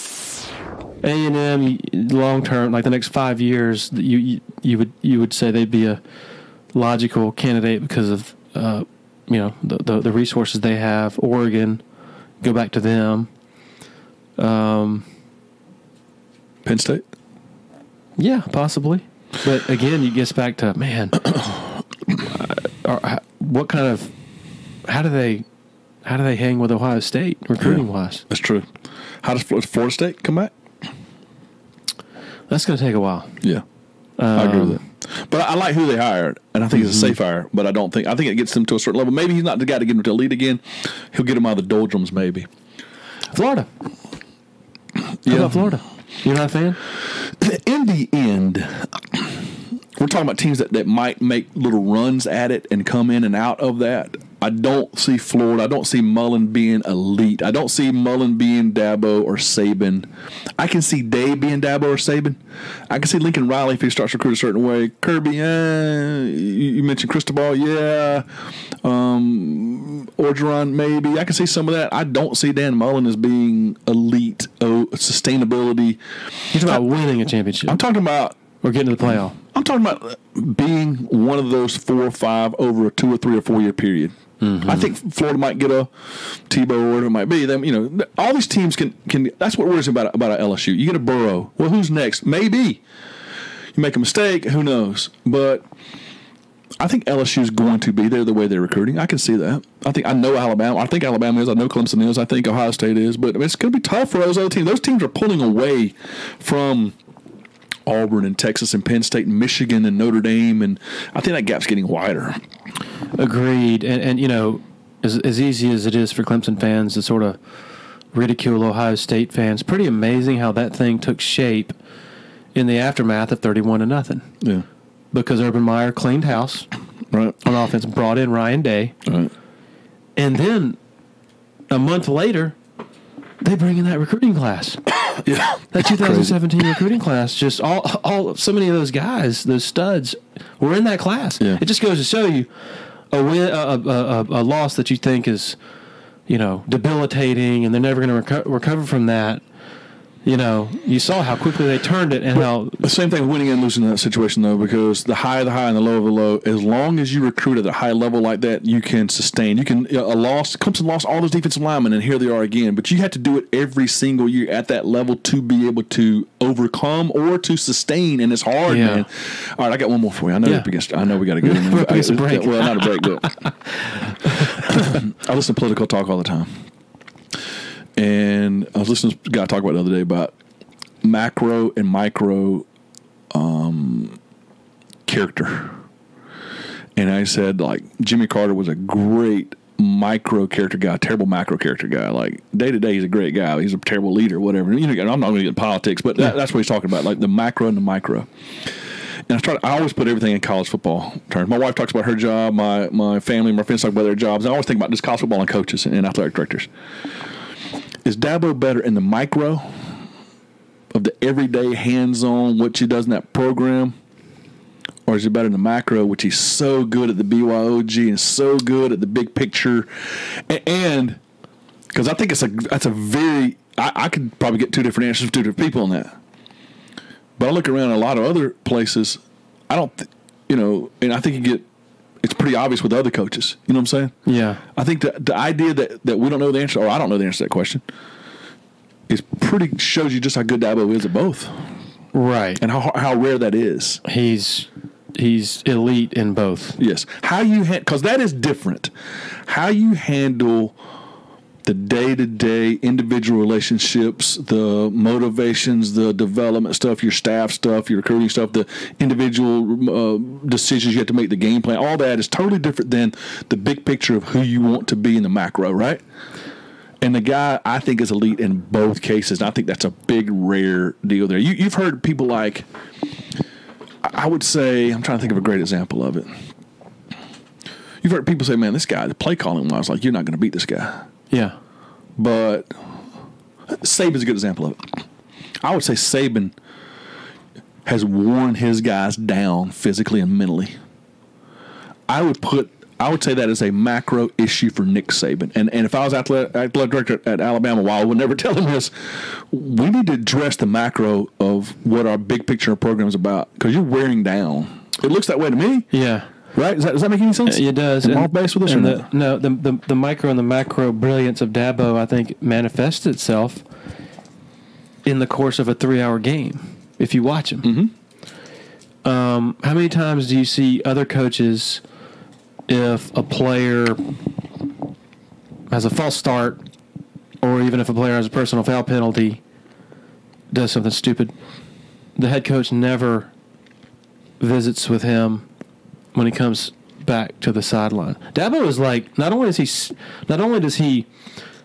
A&M long term, like the next 5 years, you would say they'd be a logical candidate because of the resources they have. Oregon, go back to them. Penn State, yeah, possibly. But again, it gets back to what kind of how do they hang with Ohio State recruiting wise? That's true. How does Florida State come back? That's going to take a while. Yeah, I agree with that. But I like who they hired, and I think it's a safe hire. But I think it gets them to a certain level. Maybe he's not the guy to get them to elite again. He'll get them out of the doldrums, maybe. Florida. How about Florida? You're not a fan? In the end, we're talking about teams that might make little runs at it and come in and out of that. I don't see Florida. I don't see Mullen being elite. I don't see Mullen being Dabo or Saban. I can see Day being Dabo or Saban. I can see Lincoln Riley if he starts to recruit a certain way. Kirby, you mentioned Cristobal, yeah. Orgeron, maybe. I can see some of that. I don't see Dan Mullen as being elite, sustainability. He's about winning a championship. I'm talking about or getting to the playoff. I'm talking about being one of those 4 or 5 over a 2 or 3 or 4 year period. Mm-hmm. I think Florida might get a Tebow or whatever it might be. Them, all these teams can. That's what worries about LSU. You get a Burrow. Well, who's next? Maybe you make a mistake. Who knows? But I think LSU is going to be there the way they're recruiting. I can see that. I know Alabama. I think Alabama is. I know Clemson is. I think Ohio State is. But it's going to be tough for those other teams. Those teams are pulling away from Auburn and Texas and Penn State and Michigan and Notre Dame, and I think that gap's getting wider. Agreed. And as easy as it is for Clemson fans to sort of ridicule Ohio State fans, pretty amazing how that thing took shape in the aftermath of 31-0. Yeah. Because Urban Meyer cleaned house on offense, brought in Ryan Day, and then a month later, they bring in that recruiting class. Yeah, that 2017 recruiting class, just all so many of those guys, those studs, were in that class. Yeah. It just goes to show you a loss that you think is, debilitating, and they're never going to recover from that. You saw how quickly they turned it, and how the same thing winning and losing in that situation though, because the high and the low of the low. As long as you recruit at a high level like that, you can sustain. You can Clemson lost all those defensive linemen, and here they are again. But you have to do it every single year at that level to be able to overcome or to sustain, and it's hard, man. All right, I got one more for you. I know we got to go. We're up against a break. Well, not a break, but I listen to political talk all the time. And I was listening to a guy talk about the other day about macro and micro character. And I said, like, Jimmy Carter was a great micro character guy, terrible macro character guy. Like, day to day, he's a great guy. He's a terrible leader, whatever. I'm not going to get into politics, but that's what he's talking about, like the macro and the micro. And I always put everything in college football terms. My wife talks about her job. My family, my friends talk about their jobs. And I always think about just college football and coaches and athletic directors. Is Dabo better in the micro of the everyday hands-on, what he does in that program? Or is he better in the macro, which he's so good at the BYOG and so good at the big picture? And because I think that's a very – I could probably get 2 different answers from 2 different people on that. But I look around a lot of other places, I don't and I think it's pretty obvious with other coaches. You know what I'm saying? Yeah. I think the idea that we don't know the answer, or I don't know the answer to that question, shows you just how good Dabo is at both. Right. And how rare that is. He's elite in both. Yes. Because that is different. How you handle the day-to-day individual relationships, the motivations, the development stuff, your staff stuff, your recruiting stuff, the individual decisions you have to make, the game plan, all that is totally different than the big picture of who you want to be in the macro, right? And the guy, I think, is elite in both cases. And I think that's a big, rare deal there. You've heard people like, I would say, I'm trying to think of a great example of it. You've heard people say, man, this guy, the play calling wise, like, you're not going to beat this guy. Yeah. But Saban's a good example of it. I would say Saban has worn his guys down physically and mentally. I would say that is a macro issue for Nick Saban. And if I was athletic director at Alabama, while I would never tell him this, we need to address the macro of what our big picture program is about, because you're wearing down. It looks that way to me. Yeah. Right? Does that make any sense? It does. Am I off base with this or not? No, the micro and the macro brilliance of Dabo, I think, manifests itself in the course of a 3-hour game, if you watch him. Mm-hmm. How many times do you see other coaches, if a player has a false start, or even if a player has a personal foul penalty, does something stupid, the head coach never visits with him when he comes back to the sideline? Dabo is like, not only does he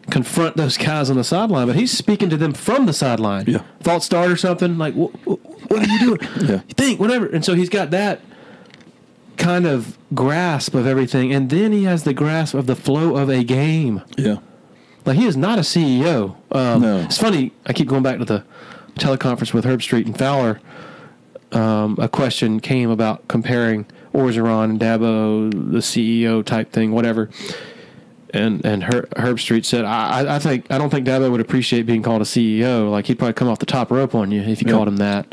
confront those guys on the sideline, but he's speaking to them from the sideline. Yeah. False start or something, like, what are you doing? Yeah. You think, whatever. And so he's got that kind of grasp of everything, and then he has the grasp of the flow of a game. Yeah. Like, he is not a CEO. No. It's funny, I keep going back to the teleconference with Herbstreit and Fowler. A question came about comparing Orgeron and Dabo, the CEO type thing, whatever. And Herbstreit said, I don't think Dabo would appreciate being called a CEO. Like, he'd probably come off the top rope on you if you called him that,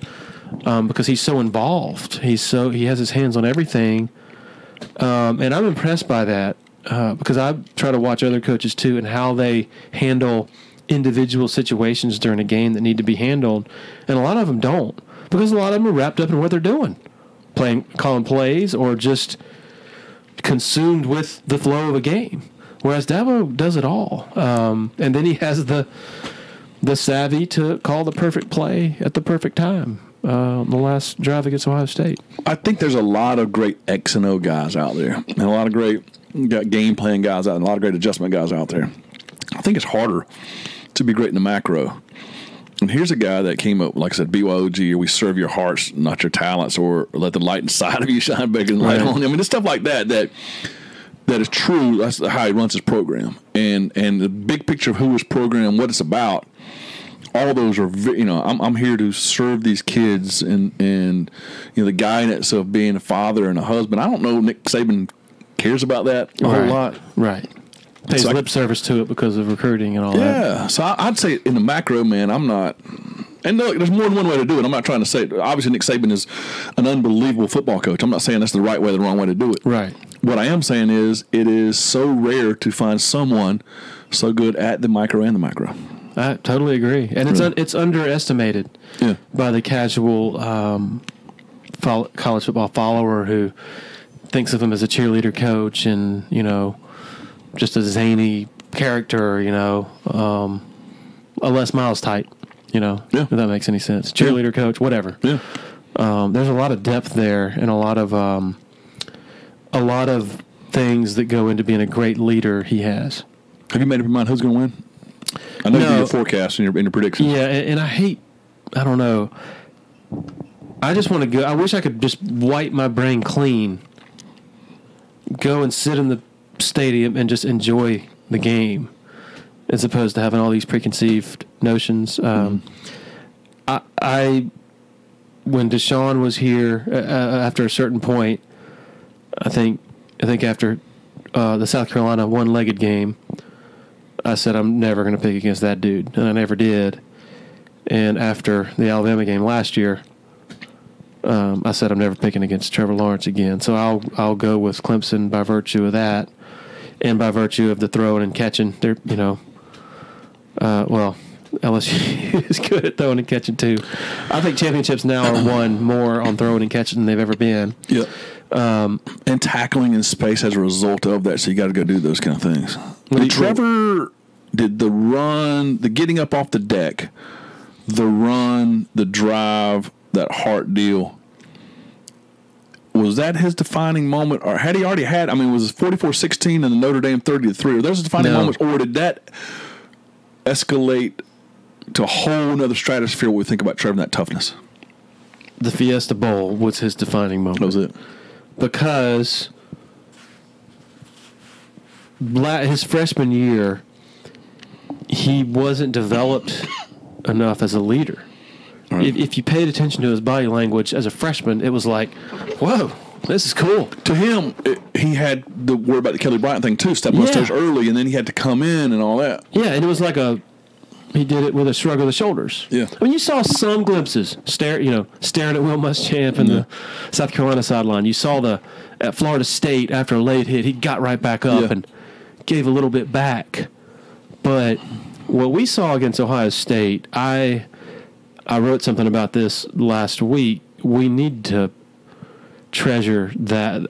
because he's so involved. He has his hands on everything, and I'm impressed by that, because I try to watch other coaches too and how they handle individual situations during a game that need to be handled, and a lot of them don't, because a lot of them are wrapped up in what they're doing. Calling plays, or just consumed with the flow of a game. Whereas Dabo does it all. And then he has the savvy to call the perfect play at the perfect time. The last drive against Ohio State. I think there's a lot of great X and O guys out there, and a lot of great game plan guys out, and a lot of great adjustment guys out there. I think it's harder to be great in the macro. And here's a guy that came up, like I said, BYOG, or we serve your hearts, not your talents, or let the light inside of you shine bigger than light on you. I mean, there's stuff like that is true. That's how he runs his program. And the big picture of who his program, what it's about, all those are, I'm here to serve these kids, and the guidance of being a father and a husband. I don't know Nick Saban cares about that a whole lot. Right. Pays lip service to it because of recruiting and all that. Yeah, so I'd say in the macro, man, I'm not. And look, there's more than one way to do it. I'm not trying to say it. Obviously, Nick Saban is an unbelievable football coach. I'm not saying that's the right way or the wrong way to do it. Right. What I am saying is it is so rare to find someone so good at the micro and the macro. I totally agree. And it's underestimated by the casual college football follower who thinks of him as a cheerleader coach and, just a zany character, a Les Miles type, if that makes any sense. Cheerleader coach, whatever. Yeah. There's a lot of depth there, and a lot of things that go into being a great leader he has. Have you made up your mind who's going to win? I know you do your forecast and your predictions. Yeah, and I don't know. I just want to go. I wish I could just wipe my brain clean, go and sit in the stadium and just enjoy the game, as opposed to having all these preconceived notions. I when Deshaun was here, after a certain point, I think after the South Carolina one-legged game, I said I'm never going to pick against that dude, and I never did. And after the Alabama game last year, I said I'm never picking against Trevor Lawrence again. So I'll go with Clemson by virtue of that, and by virtue of the throwing and catching. They're LSU is good at throwing and catching too. I think championships now are won more on throwing and catching than they've ever been. Yeah. And tackling in space as a result of that, so you got to go do those kind of things. Trevor did the run, the getting up off the deck, the run, the drive, that heart deal. Was that his defining moment, or had he already had? I mean, was it 44-16 and the Notre Dame 30-3? Or those defining moments, or did that escalate to a whole nother stratosphere when we think about Trevor and that toughness? The Fiesta Bowl was his defining moment. That was it. Because his freshman year, he wasn't developed enough as a leader. Right. If you paid attention to his body language as a freshman, it was like, whoa, this is cool. To him, he had the worry about the Kelly Bryant thing, too, stepping on stage early, and then he had to come in and all that. Yeah, and it was like he did it with a shrug of the shoulders. Yeah. I mean, you saw some glimpses, staring at Will Muschamp and the South Carolina sideline. You saw at Florida State, after a late hit, he got right back up and gave a little bit back. But what we saw against Ohio State, I wrote something about this last week. We need to treasure that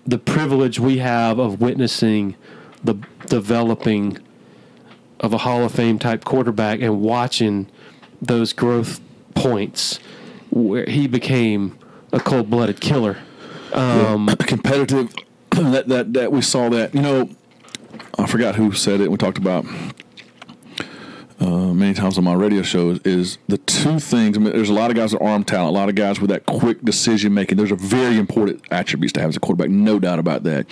the privilege we have of witnessing the developing of a Hall of Fame type quarterback and watching those growth points where he became a cold-blooded killer. Competitive. That we saw that. I forgot who said it. We talked about many times on my radio show is the two things. I mean, there's a lot of guys with arm talent, a lot of guys with that quick decision making. Those are very important attributes to have as a quarterback, no doubt about that.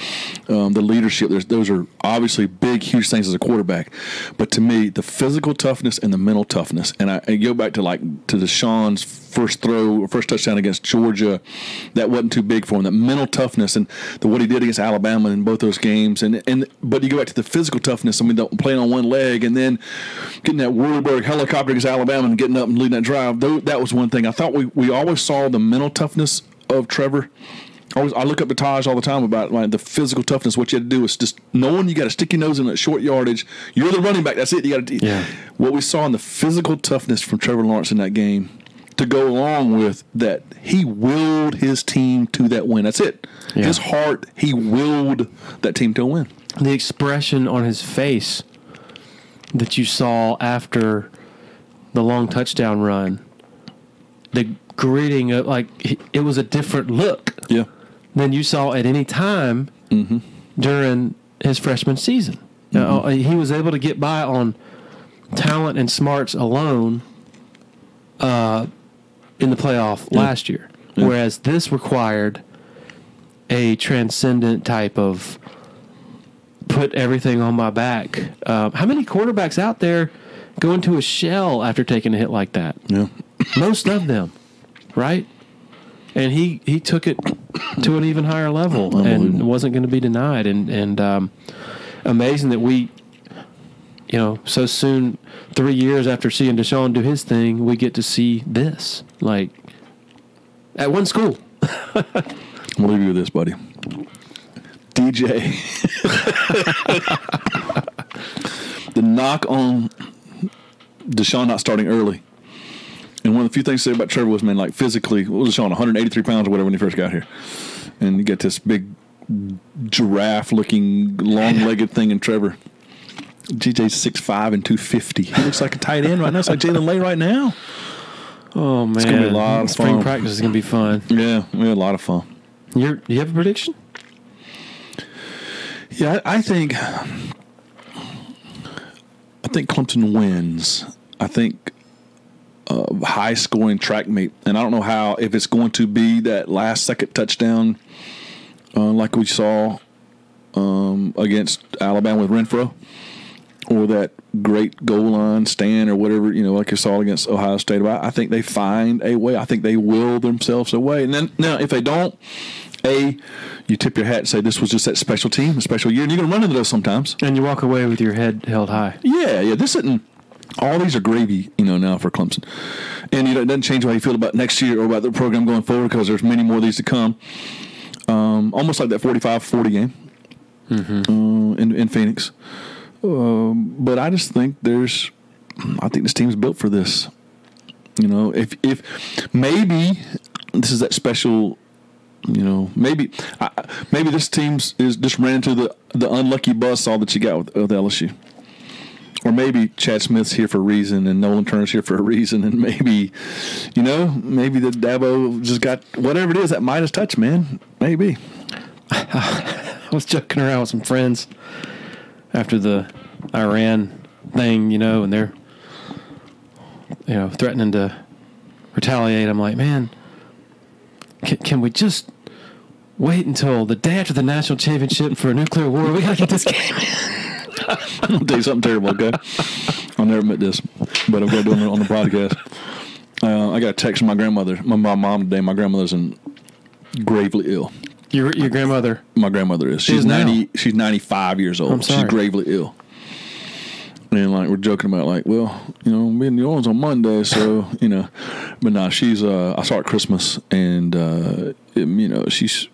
The leadership, those are obviously big, huge things as a quarterback. But to me, the physical toughness and the mental toughness, and I go back to Deshaun's first touchdown against Georgia, that wasn't too big for him. That mental toughness and what he did against Alabama in both those games, but you go back to the physical toughness. I mean, playing on one leg and then getting that Whirlberg helicopter against Alabama and getting up and leading that drive. That was one thing. I thought we always saw the mental toughness of Trevor. I look up to Taj all the time about the physical toughness. What you had to do is just knowing you got to stick your nose in that short yardage. You're the running back. That's it. You got to. Yeah. What we saw in the physical toughness from Trevor Lawrence in that game, to go along with that, he willed his team to that win. That's it. Yeah. His heart, he willed that team to a win. The expression on his face that you saw after the long touchdown run, the gritting of it was a different look than you saw at any time during his freshman season. He was able to get by on talent and smarts alone in the playoff last year, whereas this required a transcendent type of put everything on my back. How many quarterbacks out there go into a shell after taking a hit like that? Yeah. Most of them, right? And he took it to an even higher level and wasn't going to be denied. And amazing that we, so soon, 3 years after seeing Deshaun do his thing, we get to see this, at one school. We'll leave you with this, buddy. DJ. The knock on Deshaun not starting early. And one of the few things to say about Trevor was, physically, what was Deshaun, 183 pounds or whatever when he first got here. And you get this big giraffe-looking, long-legged thing in Trevor. DJ's 6'5" and 250. He looks like a tight end right now. It's like Jalen Lay right now. Oh, man. It's going to be a lot of fun. Spring practice is going to be fun. Yeah, we had a lot of fun. You have a prediction? Yeah, I think Clemson wins. I think high-scoring track meet. And I don't know if it's going to be that last-second touchdown like we saw against Alabama with Renfro, or that great goal line stand or whatever, like you saw against Ohio State. I think they find a way. I think they will themselves away. And then now if they don't, you tip your hat and say this was just that special team, a special year, and you're going to run into those sometimes. And you walk away with your head held high. Yeah. This isn't All these are gravy, now for Clemson. And it doesn't change how you feel about next year or about the program going forward because there's many more of these to come. Almost like that 45-40 game in Phoenix. But I just think I think this team's built for this. If maybe this is that special, maybe this team's is just ran into the unlucky buzzsaw that you got with LSU. Or maybe Chad Smith's here for a reason and Nolan Turner's here for a reason, and maybe the Dabo just got whatever it is that Midas touch, man. Maybe. I was joking around with some friends after the Iran thing, and they're threatening to retaliate. I'm like, man, can we just wait until the day after the national championship for a nuclear war? We gotta get this game in. I'll tell you something terrible, okay? I'll never admit this, but I'm going to do it on the podcast. I got a text from my grandmother, my mom today. My grandmother's gravely ill. Your grandmother? My grandmother is. She's 90. She's 95 years old. I'm sorry. She's gravely ill. And we're joking about we'll be in New Orleans on Monday, so but no, she's I saw her at Christmas, and she's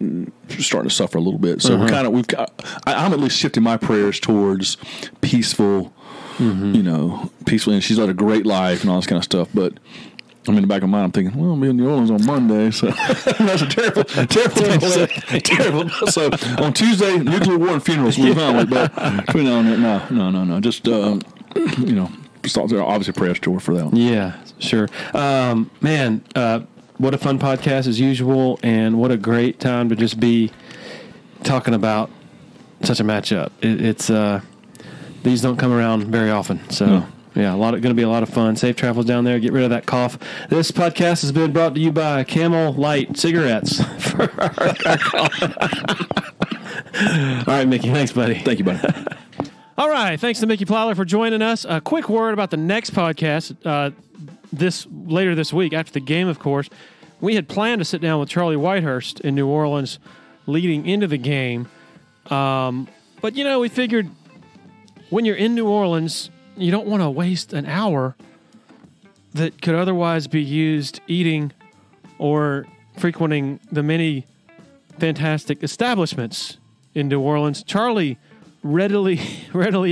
starting to suffer a little bit. So I'm at least shifting my prayers towards peaceful, peaceful, and she's led a great life and all this kind of stuff. But I'm in the back of my mind, I'm thinking, well, I'll be in New Orleans on Monday, so that's a terrible thing to say. Terrible. So on Tuesday, nuclear war and funerals. We're fine, but between now and then, no. Just obviously prayers to her for that one. Yeah, sure. Man, what a fun podcast as usual, and what a great time to just be talking about such a matchup. It's these don't come around very often, so. No. Yeah, going to be a lot of fun. Safe travels down there. Get rid of that cough. This podcast has been brought to you by Camel Light Cigarettes. For our All right, Mickey. Thanks, buddy. Thank you, buddy. All right. Thanks to Mickey Plyler for joining us. A quick word about the next podcast later this week, after the game, of course. We had planned to sit down with Charlie Whitehurst in New Orleans leading into the game. But, we figured when you're in New Orleans, you don't want to waste an hour that could otherwise be used eating or frequenting the many fantastic establishments in New Orleans. Charlie readily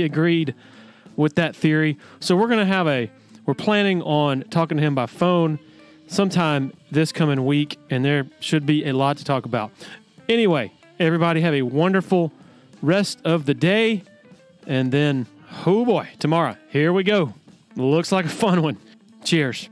agreed with that theory. So we're planning on talking to him by phone sometime this coming week, and there should be a lot to talk about. Anyway, everybody have a wonderful rest of the day, and then oh boy, tomorrow, here we go. Looks like a fun one. Cheers.